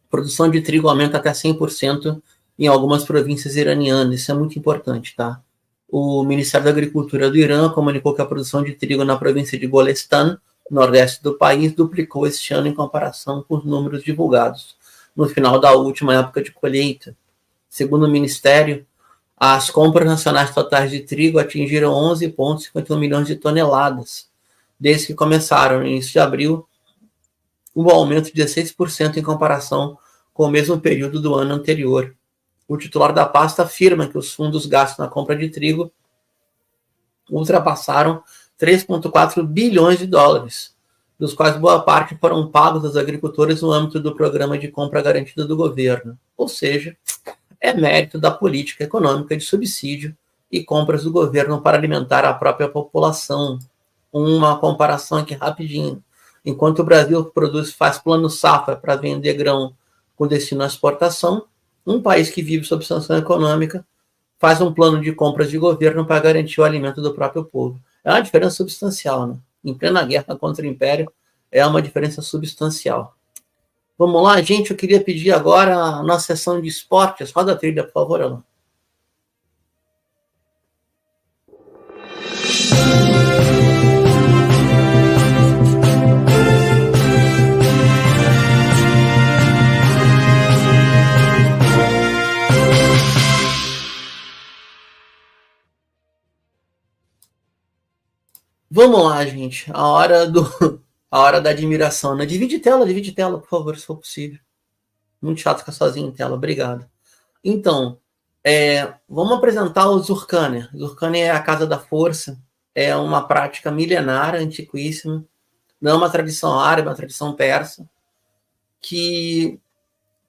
Produção de trigo aumenta até 100% em algumas províncias iranianas. Isso é muito importante, tá? O Ministério da Agricultura do Irã comunicou que a produção de trigo na província de Golestan, nordeste do país, duplicou este ano em comparação com os números divulgados no final da última época de colheita. Segundo o Ministério, as compras nacionais totais de trigo atingiram 11,51 milhões de toneladas, desde que começaram no início de abril, um aumento de 16% em comparação com o mesmo período do ano anterior. O titular da pasta afirma que os fundos gastos na compra de trigo ultrapassaram 3,4 bilhões de dólares, dos quais boa parte foram pagos aos agricultores no âmbito do programa de compra garantida do governo. Ou seja, é mérito da política econômica de subsídio e compras do governo para alimentar a própria população. Uma comparação aqui rapidinho. Enquanto o Brasil faz plano safra para vender grão com destino à exportação, um país que vive sob sanção econômica faz um plano de compras de governo para garantir o alimento do próprio povo. É uma diferença substancial, né? Em plena guerra contra o Império, é uma diferença substancial. Vamos lá, gente, eu queria pedir agora a nossa sessão de esportes. Roda a trilha, por favor, Alan. Vamos lá, gente. A hora da admiração, né? Divide tela, por favor, se for possível. Muito chato ficar sozinho em tela. Obrigado. Então, vamos apresentar o Zurkhaner. Zurkhaner é a Casa da Força. É uma prática milenária, antiquíssima. Não é uma tradição árabe, é uma tradição persa, que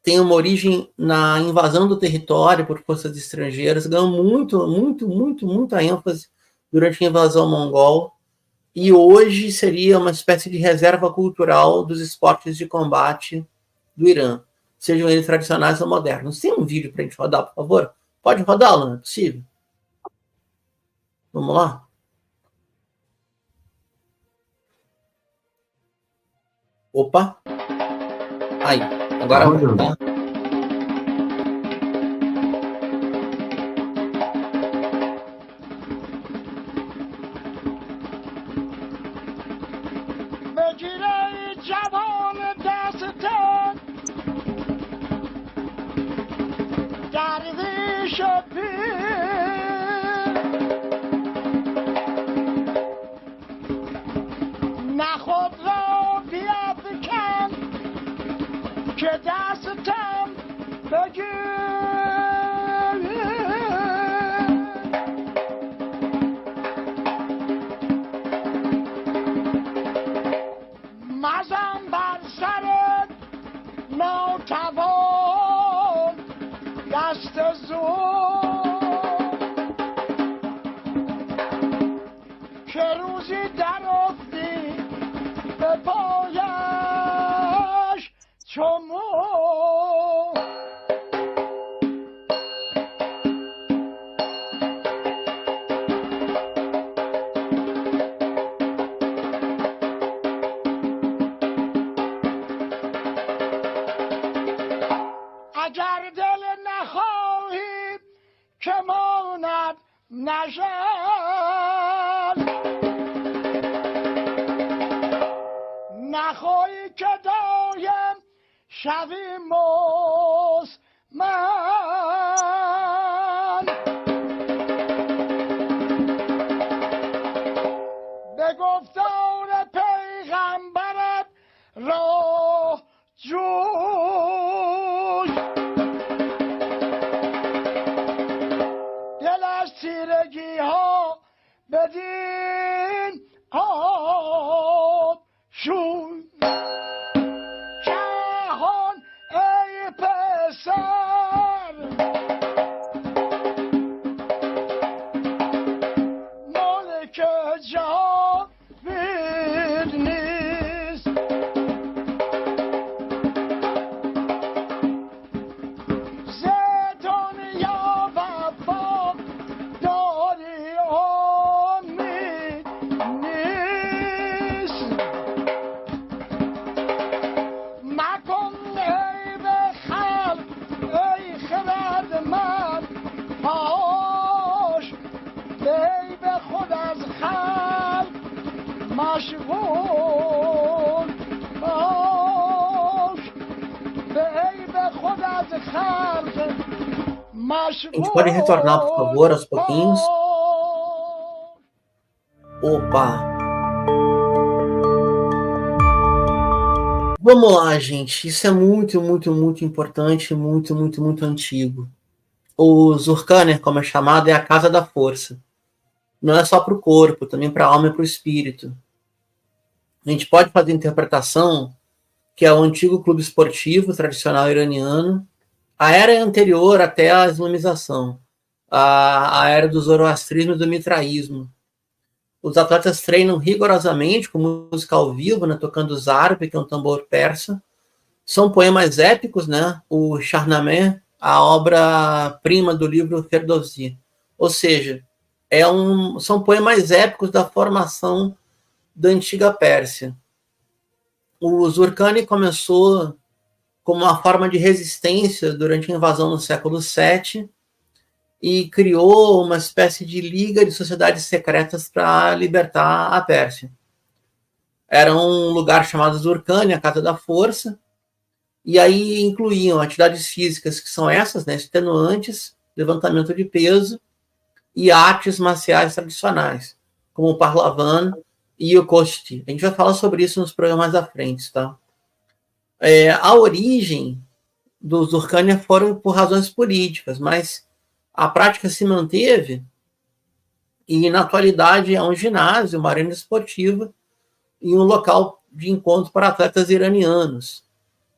tem uma origem na invasão do território por forças estrangeiras. Ganhou muita ênfase durante a invasão mongol. E hoje seria uma espécie de reserva cultural dos esportes de combate do Irã, sejam eles tradicionais ou modernos. Tem um vídeo para a gente rodar, por favor? Pode rodar, Alan? É possível? Vamos lá? Opa! Aí, agora vai, tá? A gente pode retornar, por favor, aos pouquinhos. Opa! Vamos lá, gente. Isso é muito importante, muito antigo. O Zurkhaner, como é chamado, é a Casa da Força. Não é só para o corpo, também para a alma e para o espírito. A gente pode fazer a interpretação que é o antigo clube esportivo tradicional iraniano. A era anterior até a islamização, a era do zoroastrismo e do mitraísmo. Os atletas treinam rigorosamente com música ao vivo, né, tocando zarb, que é um tambor persa. São poemas épicos, né? O Shahnameh, a obra-prima do livro Ferdowsi. Ou seja, são poemas épicos da formação da antiga Pérsia. O Zurkani começou como uma forma de resistência durante a invasão no século VII e criou uma espécie de liga de sociedades secretas para libertar a Pérsia. Era um lugar chamado Zurkani, a Casa da Força, e aí incluíam atividades físicas, que são essas, né, extenuantes, levantamento de peso, e artes marciais tradicionais, como o Parlavan e o Kosti. A gente vai falar sobre isso nos programas à frente, tá? A origem do Zurkani foram por razões políticas, mas a prática se manteve e, na atualidade, é um ginásio, uma arena esportiva e um local de encontro para atletas iranianos.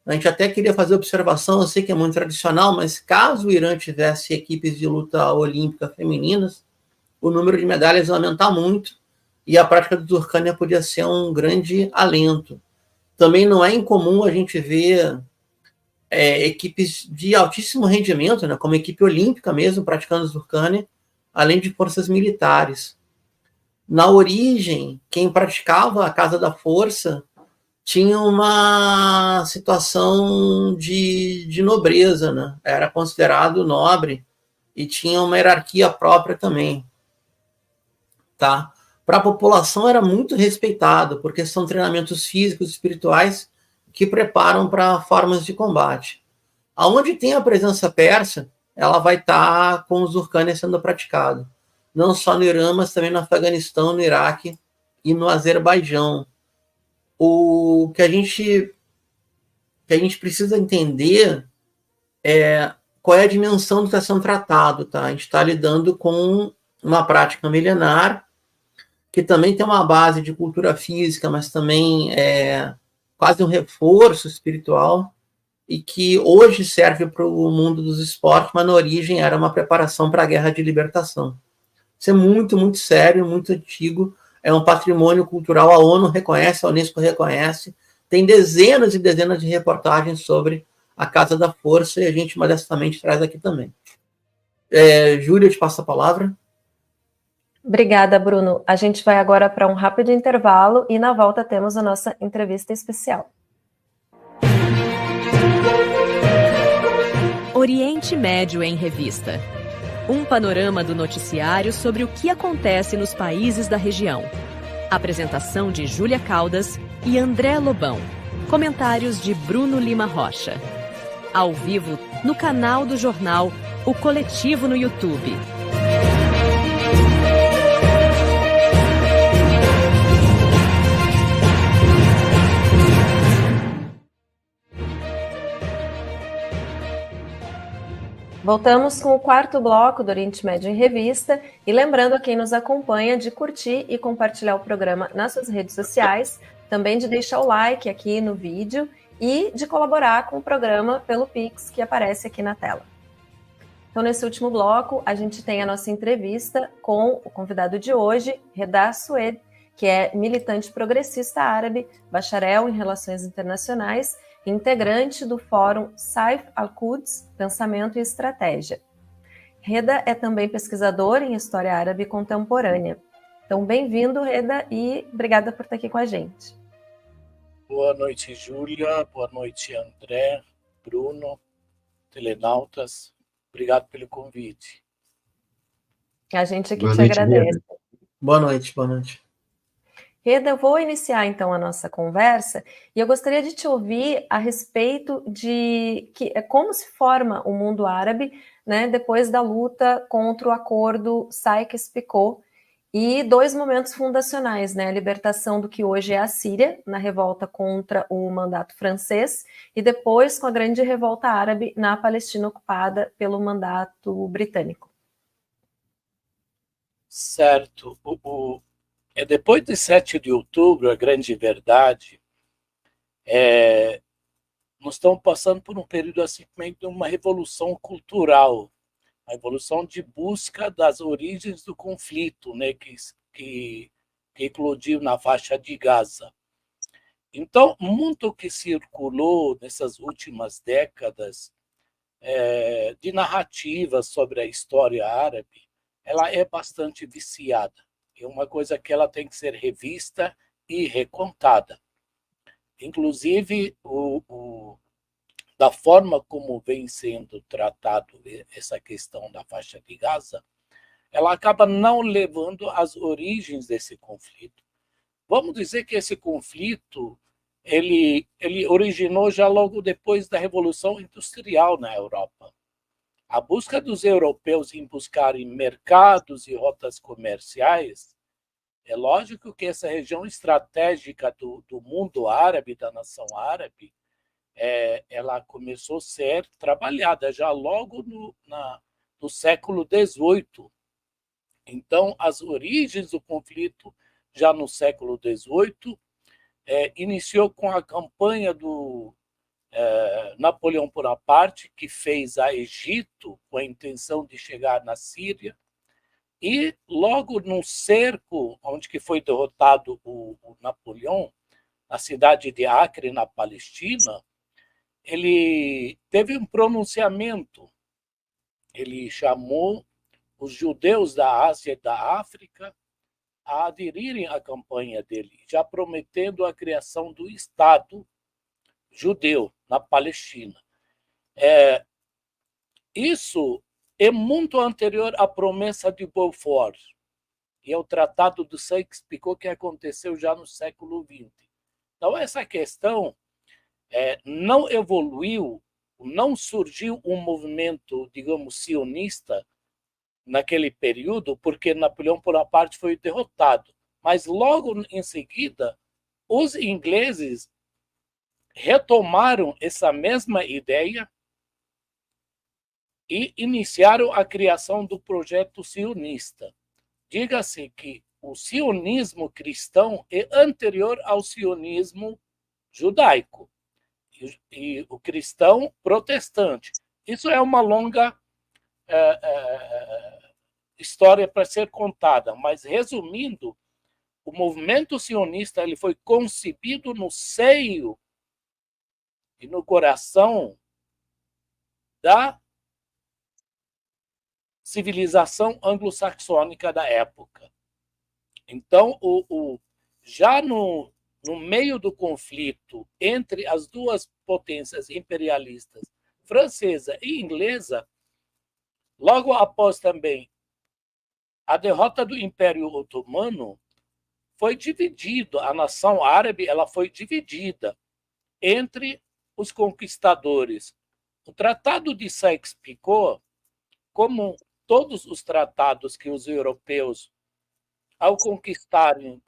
A gente até queria fazer observação, eu sei que é muito tradicional, mas caso o Irã tivesse equipes de luta olímpica femininas, o número de medalhas ia aumentar muito e a prática do Zurkani podia ser um grande alento. Também não é incomum a gente ver equipes de altíssimo rendimento, né, como a equipe olímpica mesmo, praticando Zurkani, além de forças militares. Na origem, quem praticava a Casa da Força tinha uma situação de nobreza, né? Era considerado nobre e tinha uma hierarquia própria também. Tá? Para a população era muito respeitado, porque são treinamentos físicos e espirituais que preparam para formas de combate. Aonde tem a presença persa, ela vai estar com o Zurkani sendo praticado. Não só no Irã, mas também no Afeganistão, no Iraque e no Azerbaijão. O que a gente precisa entender é qual é a dimensão do que está sendo tratado. Tá? A gente está lidando com uma prática milenar, que também tem uma base de cultura física, mas também é quase um reforço espiritual, e que hoje serve para o mundo dos esportes, mas na origem era uma preparação para a guerra de libertação. Isso é muito, muito sério, muito antigo, é um patrimônio cultural, a ONU reconhece, a Unesco reconhece, tem dezenas e dezenas de reportagens sobre a Casa da Força, e a gente modestamente traz aqui também. Júlia, eu te passo a palavra. Obrigada, Bruno. A gente vai agora para um rápido intervalo e na volta temos a nossa entrevista especial. Oriente Médio em Revista. Um panorama do noticiário sobre o que acontece nos países da região. Apresentação de Júlia Caldas e André Lobão. Comentários de Bruno Lima Rocha. Ao vivo no canal do jornal O Coletivo no YouTube. Voltamos com o quarto bloco do Oriente Médio em Revista e lembrando a quem nos acompanha de curtir e compartilhar o programa nas suas redes sociais, também de deixar o like aqui no vídeo e de colaborar com o programa pelo Pix que aparece aqui na tela. Então, nesse último bloco, a gente tem a nossa entrevista com o convidado de hoje, Reda Sued, que é militante progressista árabe, bacharel em Relações Internacionais, integrante do Fórum Saif al-Quds, Pensamento e Estratégia. Reda é também pesquisador em História Árabe Contemporânea. Então, bem-vindo, Reda, e obrigada por estar aqui com a gente. Boa noite, Júlia. Boa noite, André, Bruno, telenautas. Obrigado pelo convite. A gente aqui te agradece. Boa noite, boa noite. Reda, eu vou iniciar então a nossa conversa e eu gostaria de te ouvir a respeito de como se forma o mundo árabe, né, depois da luta contra o acordo Sykes-Picot e dois momentos fundacionais, né, a libertação do que hoje é a Síria, na revolta contra o mandato francês, e depois com a grande revolta árabe na Palestina ocupada pelo mandato britânico. Certo. Depois de 7 de outubro, a grande verdade, nós estamos passando por um período assim, meio de uma revolução cultural, a revolução de busca das origens do conflito, né, que eclodiu na faixa de Gaza. Então, muito que circulou nessas últimas décadas de narrativas sobre a história árabe, ela é bastante viciada. É uma coisa que ela tem que ser revista e recontada. Inclusive, da forma como vem sendo tratado essa questão da faixa de Gaza, ela acaba não levando às origens desse conflito. Vamos dizer que esse conflito ele originou já logo depois da Revolução Industrial na Europa. A busca dos europeus em buscarem mercados e rotas comerciais, é lógico que essa região estratégica do mundo árabe, da nação árabe, ela começou a ser trabalhada já logo no século XVIII. Então, as origens do conflito, já no século XVIII, iniciou com a campanha do Napoleão Bonaparte, que fez a Egito com a intenção de chegar na Síria, e logo no cerco, onde que foi derrotado o Napoleão, na cidade de Acre, na Palestina, ele teve um pronunciamento. Ele chamou os judeus da Ásia e da África a aderirem à campanha dele, já prometendo a criação do Estado judeu na Palestina. Isso é muito anterior à promessa de Balfour, e ao Tratado do Sykes-Picot, que aconteceu já no século XX. Então, essa questão não evoluiu, não surgiu um movimento, digamos, sionista naquele período, porque Napoleão Bonaparte foi derrotado. Mas, logo em seguida, os ingleses retomaram essa mesma ideia e iniciaram a criação do projeto sionista. Diga-se que o sionismo cristão é anterior ao sionismo judaico e o cristão protestante. Isso é uma longa história para ser contada, mas, resumindo, o movimento sionista ele foi concebido no seio e no coração da civilização anglo-saxônica da época. Então, já no meio do conflito entre as duas potências imperialistas, francesa e inglesa, logo após também a derrota do Império Otomano, foi dividido, a nação árabe ela foi dividida entre os conquistadores. O Tratado de Sykes-Picot, como todos os tratados que os europeus, ao conquistarem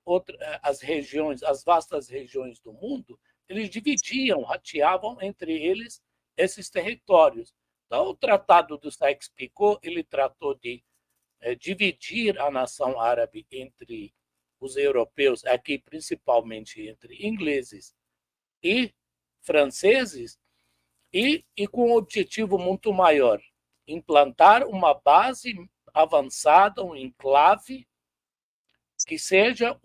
as regiões, as vastas regiões do mundo, eles dividiam, rateavam entre eles esses territórios. Então, o Tratado do Sykes-Picot ele tratou de dividir a nação árabe entre os europeus, aqui principalmente entre ingleses e franceses, e com um objetivo muito maior, implantar uma base avançada, um enclave, que seja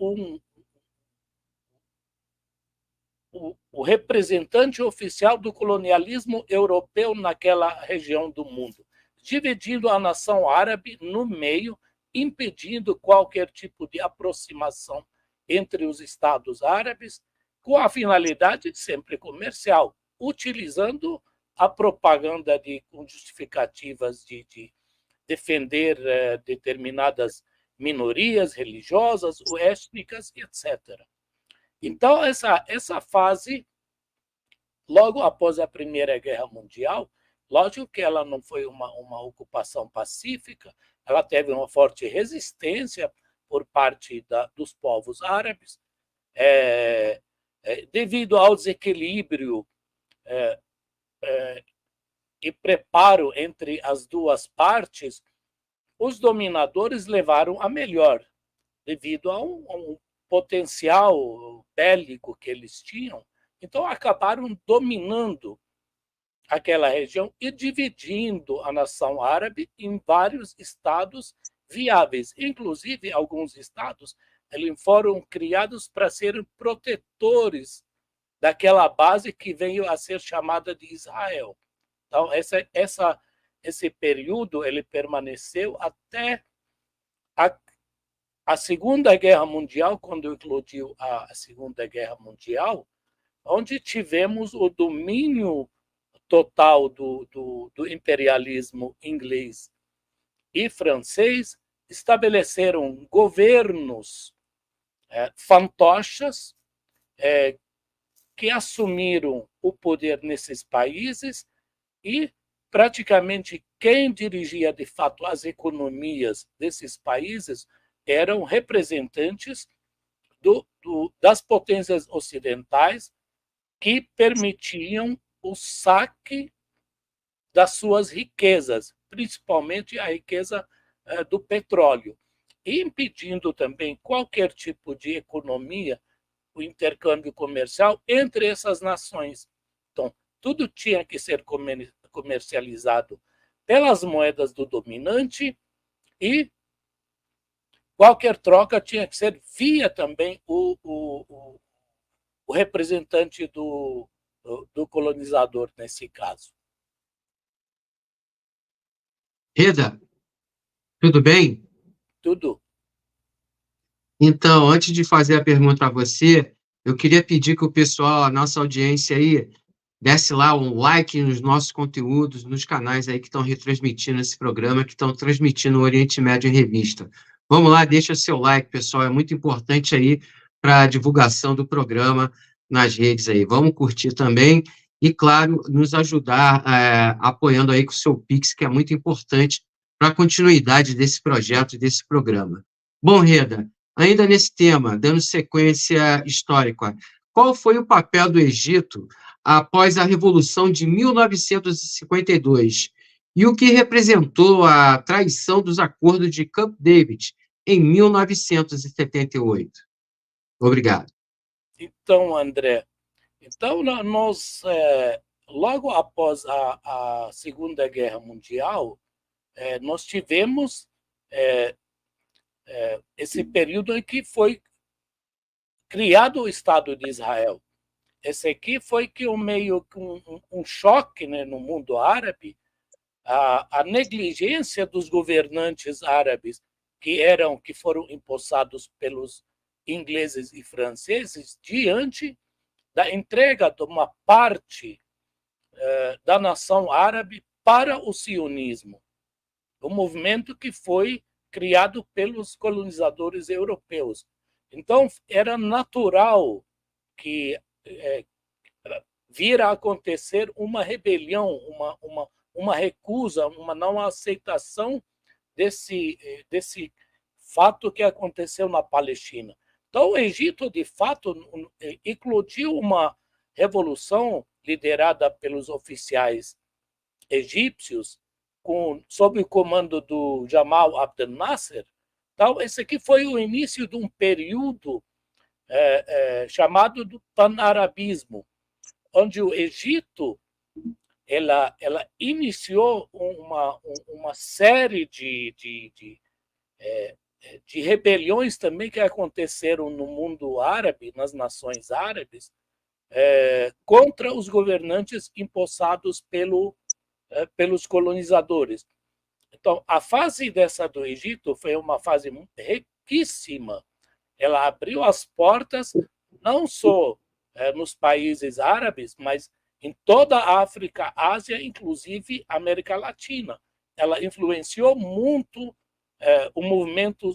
o representante oficial do colonialismo europeu naquela região do mundo, dividindo a nação árabe no meio, impedindo qualquer tipo de aproximação entre os estados árabes, com a finalidade sempre comercial, utilizando a propaganda com justificativas de defender determinadas minorias religiosas ou étnicas, etc. Então, essa fase, logo após a Primeira Guerra Mundial, lógico que ela não foi uma ocupação pacífica, ela teve uma forte resistência por parte dos povos árabes, devido ao desequilíbrio e preparo entre as duas partes. Os dominadores levaram a melhor, devido a um potencial bélico que eles tinham. Então, acabaram dominando aquela região e dividindo a nação árabe em vários estados viáveis. Inclusive, alguns estados eles foram criados para serem protetores daquela base que veio a ser chamada de Israel. Então, esse período ele permaneceu até a Segunda Guerra Mundial, quando eclodiu a Segunda Guerra Mundial, onde tivemos o domínio total do imperialismo inglês e francês, estabeleceram governos fantoches que assumiram o poder nesses países e praticamente quem dirigia de fato as economias desses países eram representantes das potências ocidentais que permitiam o saque das suas riquezas, principalmente a riqueza do petróleo, e impedindo também qualquer tipo de economia, o intercâmbio comercial entre essas nações. Então, tudo tinha que ser comercializado pelas moedas do dominante e qualquer troca tinha que ser via também o representante do colonizador, nesse caso. Reda, tudo bem? Tudo. Então, antes de fazer a pergunta a você, eu queria pedir que o pessoal, a nossa audiência aí, desse lá um like nos nossos conteúdos, nos canais aí que estão retransmitindo esse programa, que estão transmitindo o Oriente Médio em Revista. Vamos lá, deixa seu like, pessoal, é muito importante aí para a divulgação do programa nas redes aí. Vamos curtir também e, claro, nos ajudar apoiando aí com o seu Pix, que é muito importante para a continuidade desse projeto e desse programa. Bom, Reda, ainda nesse tema, dando sequência histórica, qual foi o papel do Egito após a Revolução de 1952 e o que representou a traição dos acordos de Camp David em 1978? Obrigado. Então, André, nós, logo após a Segunda Guerra Mundial, nós tivemos esse período em que foi criado o Estado de Israel. Esse aqui foi que meio um choque, né, no mundo árabe, a negligência dos governantes árabes que foram empossados pelos ingleses e franceses diante da entrega de uma parte da nação árabe para o sionismo, o movimento que foi criado pelos colonizadores europeus. Então, era natural que vir a acontecer uma rebelião, uma recusa, uma não aceitação desse fato que aconteceu na Palestina. Então, o Egito, de fato, eclodiu uma revolução liderada pelos oficiais egípcios, sob o comando do Jamal Abdel Nasser. Então, esse aqui foi o início de um período chamado do panarabismo, onde o Egito ela iniciou uma série de rebeliões também que aconteceram no mundo árabe, nas nações árabes, contra os governantes empossados pelos colonizadores. Então, a fase dessa do Egito foi uma fase riquíssima. Ela abriu as portas não só nos países árabes, mas em toda a África, Ásia, inclusive América Latina. Ela influenciou muito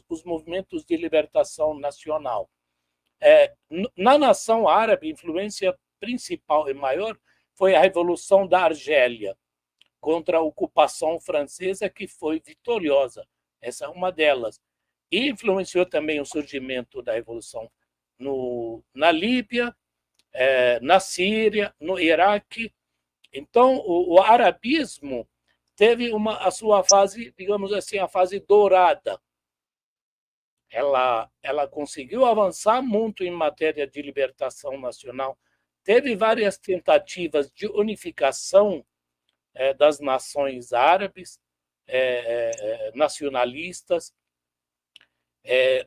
os movimentos de libertação nacional. Na nação árabe, a influência principal e maior foi a Revolução da Argélia, contra a ocupação francesa, que foi vitoriosa. Essa é uma delas. E influenciou também o surgimento da Revolução na Líbia, na Síria, no Iraque. Então, o arabismo teve a sua fase, digamos assim, a fase dourada. Ela conseguiu avançar muito em matéria de libertação nacional. Teve várias tentativas de unificação das nações árabes, nacionalistas.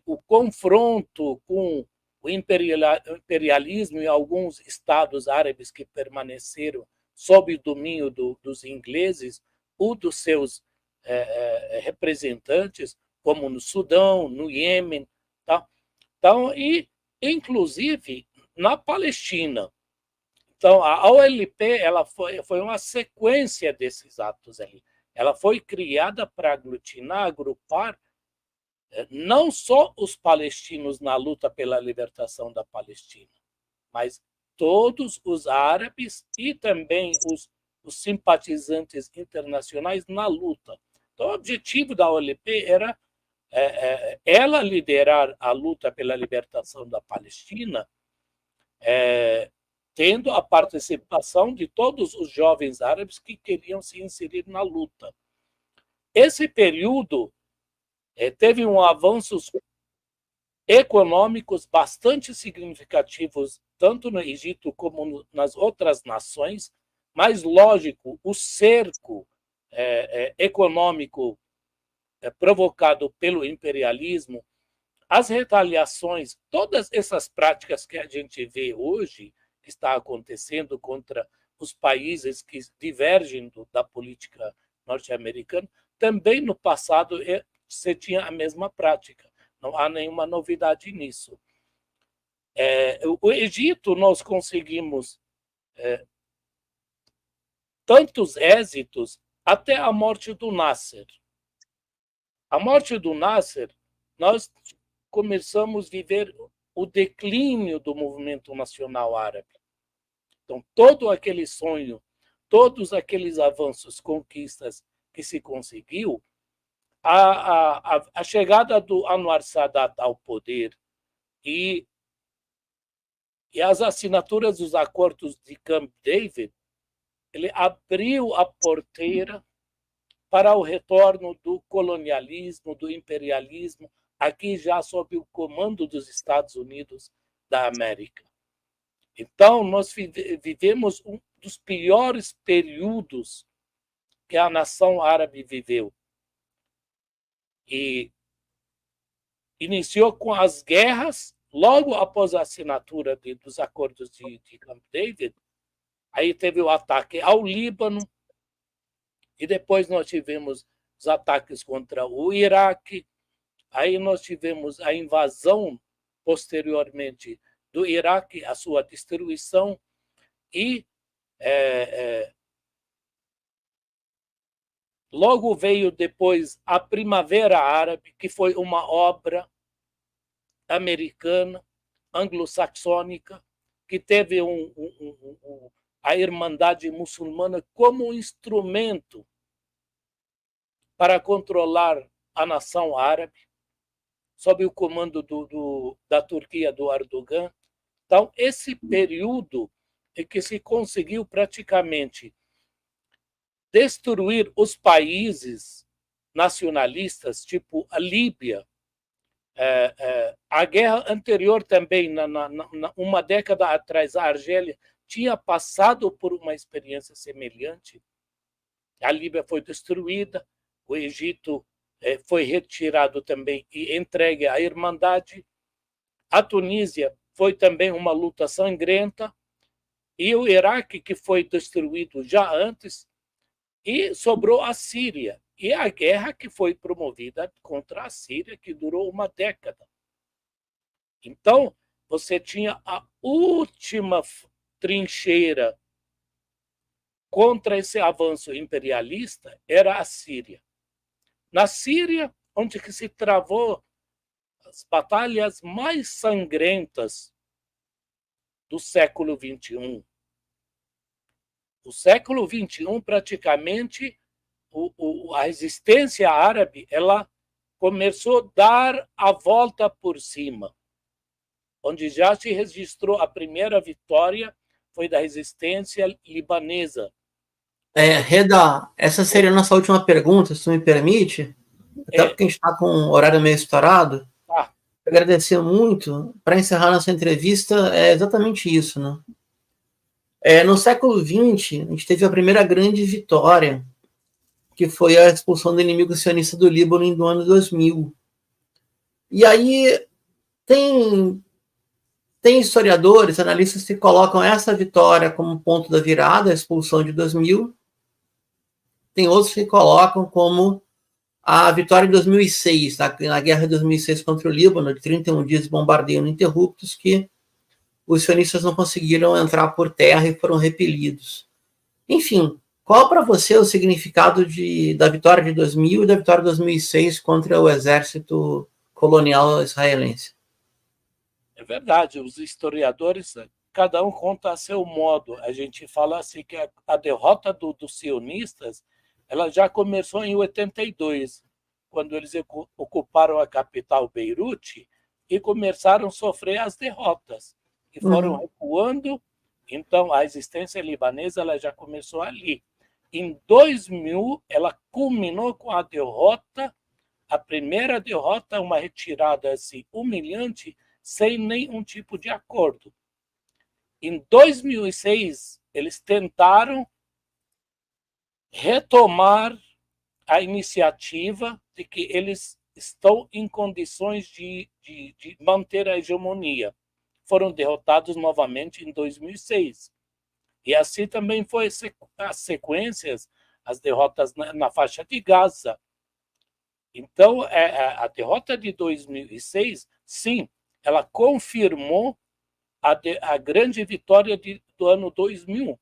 O confronto com o imperialismo e alguns estados árabes que permaneceram sob o domínio dos ingleses ou dos seus representantes, como no Sudão, no Iêmen, tá? Então, e inclusive na Palestina. Então, a OLP ela foi uma sequência desses atos ali. Ela foi criada para aglutinar, agrupar não só os palestinos na luta pela libertação da Palestina, mas todos os árabes e também os simpatizantes internacionais na luta. Então, o objetivo da OLP era ela liderar a luta pela libertação da Palestina, tendo a participação de todos os jovens árabes que queriam se inserir na luta. Esse período teve avanços econômicos bastante significativos, tanto no Egito como nas outras nações, mas, lógico, o cerco econômico provocado pelo imperialismo, as retaliações, todas essas práticas que a gente vê hoje, que está acontecendo contra os países que divergem da política norte-americana, também no passado você tinha a mesma prática. Não há nenhuma novidade nisso. O Egito, nós conseguimos tantos êxitos até a morte do Nasser. A morte do Nasser, nós começamos a viver o declínio do movimento nacional árabe. Então, todo aquele sonho, todos aqueles avanços, conquistas que se conseguiu, a chegada do Anwar Sadat ao poder e as assinaturas dos acordos de Camp David, ele abriu a porteira para o retorno do colonialismo, do imperialismo, aqui já sob o comando dos Estados Unidos da América. Então, nós vivemos um dos piores períodos que a nação árabe viveu. E iniciou com as guerras, logo após a assinatura dos acordos de Camp David. Aí teve o ataque ao Líbano, e depois nós tivemos os ataques contra o Iraque, aí nós tivemos a invasão, posteriormente, do Iraque, a sua destruição, e logo veio depois a Primavera Árabe, que foi uma obra americana, anglo-saxônica, que teve a Irmandade Muçulmana como um instrumento para controlar a nação árabe, sob o comando da Turquia, do Erdogan. Então, esse período em que se conseguiu praticamente destruir os países nacionalistas, tipo a Líbia, a guerra anterior também, uma década atrás, a Argélia tinha passado por uma experiência semelhante. A Líbia foi destruída, o Egito foi retirado também e entregue à Irmandade. A Tunísia foi também uma luta sangrenta, e o Iraque, que foi destruído já antes, e sobrou a Síria, e a guerra que foi promovida contra a Síria, que durou uma década. Então, você tinha a última trincheira contra esse avanço imperialista, era a Síria. Na Síria, onde que se travou as batalhas mais sangrentas do século XXI. O século XXI, praticamente, a resistência árabe ela começou a dar a volta por cima, onde já se registrou a primeira vitória, foi da resistência libanesa. Reda, essa seria a nossa última pergunta, se tu me permite, até porque a gente está com um horário meio estourado. Agradecer muito. Para encerrar nossa entrevista, é exatamente isso, né? No século XX, a gente teve a primeira grande vitória, que foi a expulsão do inimigo sionista do Líbano no ano 2000. E aí tem Tem historiadores, analistas que colocam essa vitória como ponto da virada, a expulsão de 2000. Tem outros que colocam como a vitória de 2006, na guerra de 2006 contra o Líbano, de 31 dias de bombardeio ininterruptos, que os sionistas não conseguiram entrar por terra e foram repelidos. Enfim, qual para você o significado da vitória de 2000 e da vitória de 2006 contra o exército colonial israelense? É verdade, os historiadores, cada um conta a seu modo. A gente fala assim que a derrota dos sionistas, ela já começou em 82, quando eles ocuparam a capital Beirute e começaram a sofrer as derrotas. E foram recuando, então a existência libanesa ela já começou ali. Em 2000, ela culminou com a derrota, a primeira derrota, uma retirada assim, humilhante, sem nenhum tipo de acordo. Em 2006, eles tentaram retomar a iniciativa de que eles estão em condições de manter a hegemonia. Foram derrotados novamente em 2006. E assim também foi as sequências, as derrotas na faixa de Gaza. Então, a derrota de 2006, sim, ela confirmou a grande vitória do ano 2000.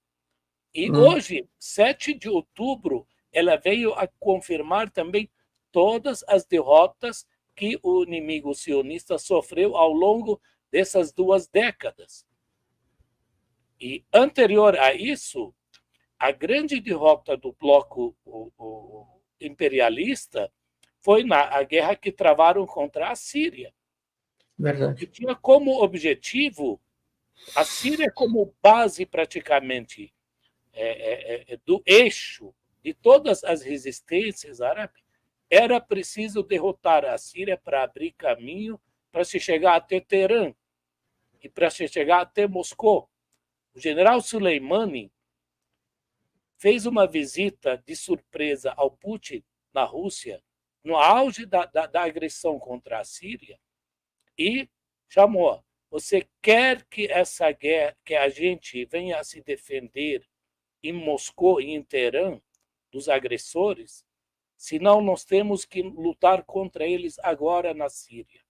E hoje, 7 de outubro, ela veio a confirmar também todas as derrotas que o inimigo sionista sofreu ao longo dessas 2 décadas. E anterior a isso, a grande derrota do bloco imperialista foi a guerra que travaram contra a Síria. Verdade. Que tinha como objetivo a Síria como base praticamente do eixo de todas as resistências árabes. Era preciso derrotar a Síria para abrir caminho para se chegar até Teherã e para se chegar até Moscou. O general Soleimani fez uma visita de surpresa ao Putin na Rússia, no auge da agressão contra a Síria, e chamou: você quer que essa guerra, que a gente venha a se defender em Moscou e em Teherã dos agressores? Senão nós temos que lutar contra eles agora na Síria.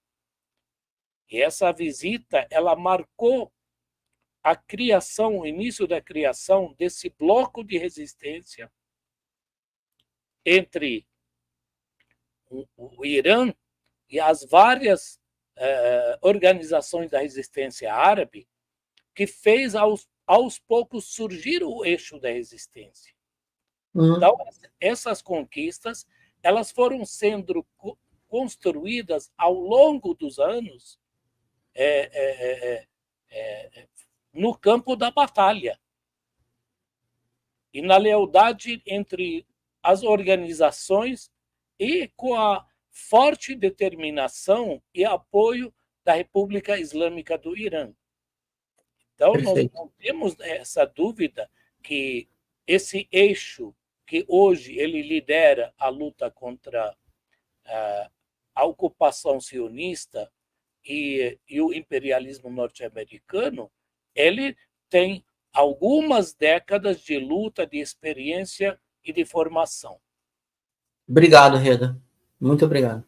E essa visita, ela marcou a criação, o início da criação desse bloco de resistência entre o Irã e as várias organizações da resistência árabe, que fez aos poucos surgir o eixo da resistência. Então, essas conquistas, elas foram sendo construídas ao longo dos anos no campo da batalha e na lealdade entre as organizações e com a forte determinação e apoio da República Islâmica do Irã. Então, Perfeito. nós não temos essa dúvida que esse eixo que hoje ele lidera a luta contra a ocupação sionista e o imperialismo norte-americano, ele tem algumas décadas de luta, de experiência e de formação. Obrigado, Reda. Muito obrigado.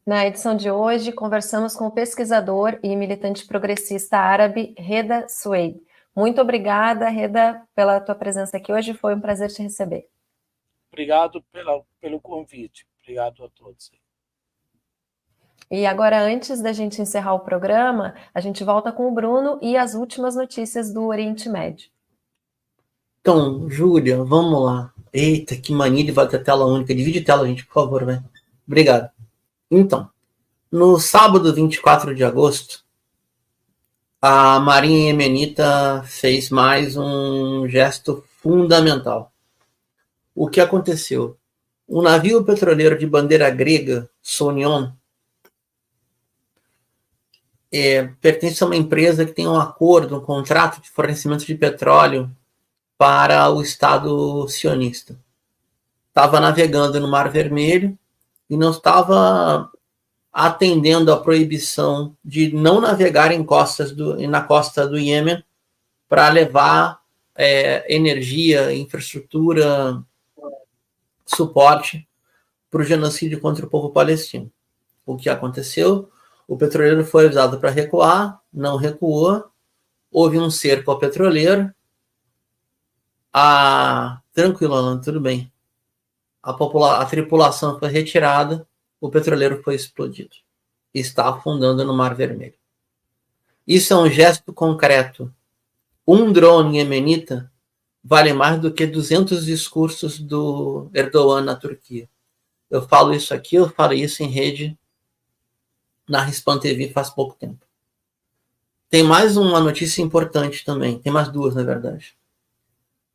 Na edição de hoje, conversamos com o pesquisador e militante progressista árabe, Reda Soueid. Muito obrigada, Reda, pela tua presença aqui hoje. Foi um prazer te receber. Obrigado pelo convite. Obrigado a todos. E agora, antes da gente encerrar o programa, a gente volta com o Bruno e as últimas notícias do Oriente Médio. Então, Júlia, vamos lá. Eita, que mania de ter tela única. Divide tela, gente, por favor, né? Obrigado. Então, no sábado 24 de agosto, a Marinha Iemenita fez mais um gesto fundamental. O que aconteceu? O navio petroleiro de bandeira grega, Sonion, pertence a uma empresa que tem um acordo, um contrato de fornecimento de petróleo para o Estado sionista. Estava navegando no Mar Vermelho e não estava atendendo à proibição de não navegar na costa do Iêmen para levar energia, infraestrutura, suporte para o genocídio contra o povo palestino. O que aconteceu? O petroleiro foi avisado para recuar, não recuou, houve um cerco ao petroleiro. Tranquilo, Alan, tudo bem. A tripulação foi retirada, o petroleiro foi explodido. Está afundando no Mar Vermelho. Isso é um gesto concreto. Um drone iemenita vale mais do que 200 discursos do Erdogan na Turquia. Eu falo isso aqui, eu falo isso em rede na Rispan TV faz pouco tempo. Tem mais uma notícia importante também, tem mais duas, na verdade.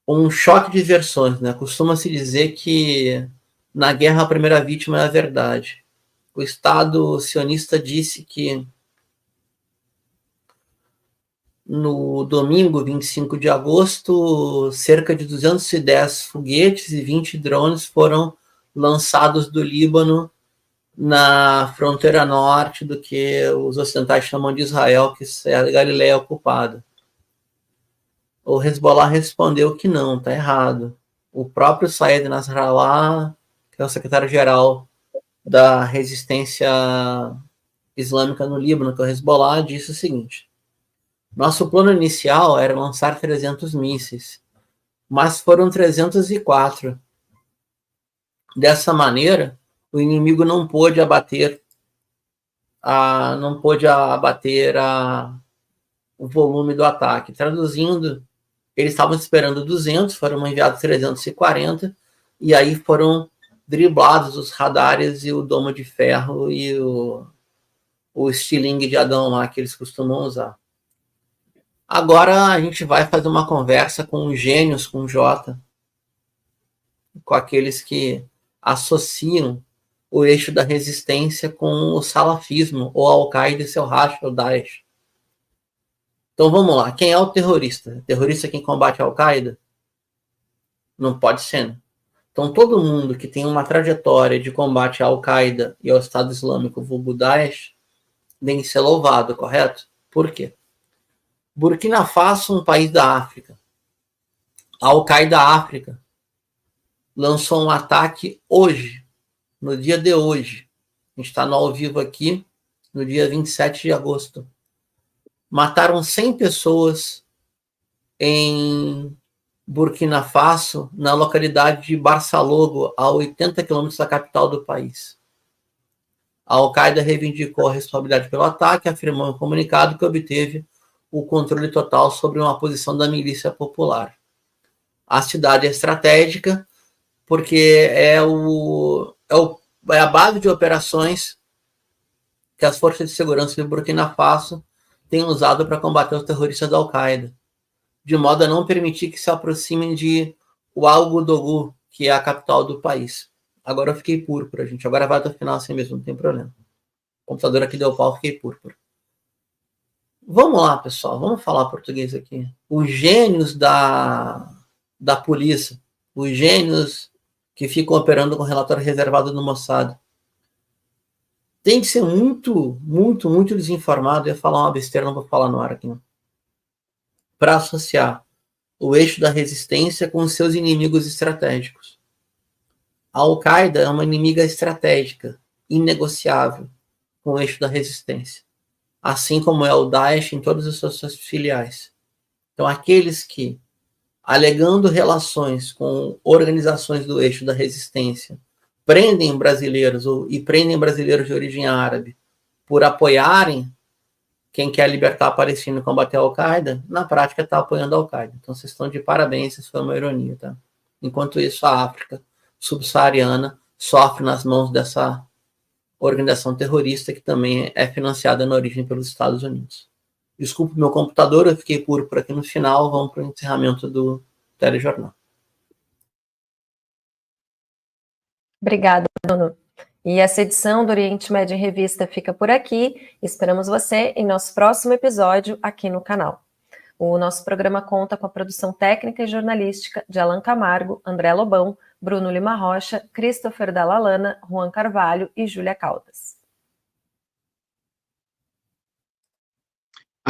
Um choque de versões, né? Costuma-se dizer que na guerra a primeira vítima é a verdade. O Estado sionista disse que no domingo, 25 de agosto, cerca de 210 foguetes e 20 drones foram lançados do Líbano na fronteira norte do que os ocidentais chamam de Israel, que é a Galileia ocupada. O Hezbollah respondeu que não, está errado. O próprio Saed Nasrallah, que é o secretário-geral da resistência islâmica no Líbano, que é o Hezbollah, disse o seguinte: nosso plano inicial era lançar 300 mísseis, mas foram 304. Dessa maneira, o inimigo não pôde abater o volume do ataque. Traduzindo, eles estavam esperando 200, foram enviados 340, e aí foram driblados os radares e o domo de ferro e o estilingue de Adão lá que eles costumam usar. Agora a gente vai fazer uma conversa com os gênios, com o J, com aqueles que associam o eixo da resistência com o salafismo, ou Al-Qaeda e seu racha, o Daesh. Então vamos lá, quem é o terrorista? O terrorista é quem combate a Al-Qaeda? Não pode ser, né? Então todo mundo que tem uma trajetória de combate à Al-Qaeda e ao Estado Islâmico, vulgo Daesh, tem que ser louvado, correto? Por quê? Burkina Faso, um país da África. A Al-Qaeda África lançou um ataque hoje, no dia de hoje. A gente está no ao vivo aqui, no dia 27 de agosto. Mataram 100 pessoas em Burkina Faso, na localidade de Barçalogo, a 80 quilômetros da capital do país. A Al-Qaeda reivindicou a responsabilidade pelo ataque, afirmou em um comunicado que obteve o controle total sobre uma posição da milícia popular. A cidade é estratégica porque é a base de operações que as forças de segurança de Burkina Faso têm usado para combater os terroristas da Al-Qaeda, de modo a não permitir que se aproximem de Ouagadougou, que é a capital do país. Agora eu fiquei púrpura, gente. Agora vai até o final assim mesmo, não tem problema. O computador aqui deu pau, fiquei púrpura. Vamos lá, pessoal, vamos falar português aqui. Os gênios da polícia, os gênios que ficam operando com relatório reservado no Mossad, tem que ser muito, muito, muito desinformado. Eu ia falar uma besteira, não vou falar no ar aqui, para associar o eixo da resistência com os seus inimigos estratégicos. A Al-Qaeda é uma inimiga estratégica, inegociável, com o eixo da resistência, assim como é o Daesh em todas as suas filiais. Então, aqueles que, alegando relações com organizações do eixo da resistência, prendem brasileiros e prendem brasileiros de origem árabe por apoiarem quem quer libertar a Palestina e combater a Al-Qaeda, na prática está apoiando a Al-Qaeda. Então, vocês estão de parabéns, isso foi uma ironia, tá? Enquanto isso, a África subsaariana sofre nas mãos dessa organização terrorista que também é financiada na origem pelos Estados Unidos. Desculpe meu computador, eu fiquei púrpura aqui no final, vamos para o encerramento do telejornal. Obrigada, Bruno. E essa edição do Oriente Médio em Revista fica por aqui. Esperamos você em nosso próximo episódio aqui no canal. O nosso programa conta com a produção técnica e jornalística de Alan Camargo, André Lobão, Bruno Lima Rocha, Christopher Dallalana, Juan Carvalho e Júlia Caldas.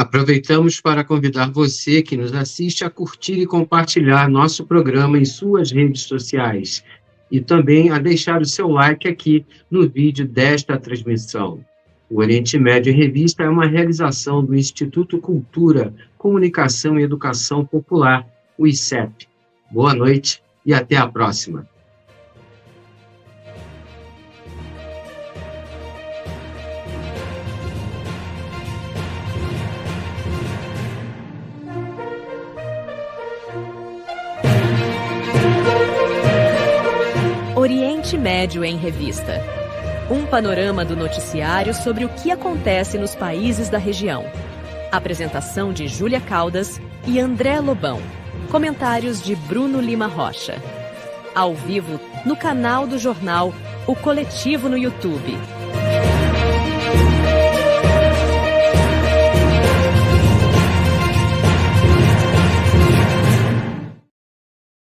Aproveitamos para convidar você que nos assiste a curtir e compartilhar nosso programa em suas redes sociais e também a deixar o seu like aqui no vídeo desta transmissão. O Oriente Médio em Revista é uma realização do Instituto Cultura, Comunicação e Educação Popular, o ICEP. Boa noite e até a próxima. Oriente Médio em Revista. Um panorama do noticiário sobre o que acontece nos países da região. Apresentação de Júlia Caldas e André Lobão. Comentários de Bruno Lima Rocha. Ao vivo no canal do jornal O Coletivo no YouTube.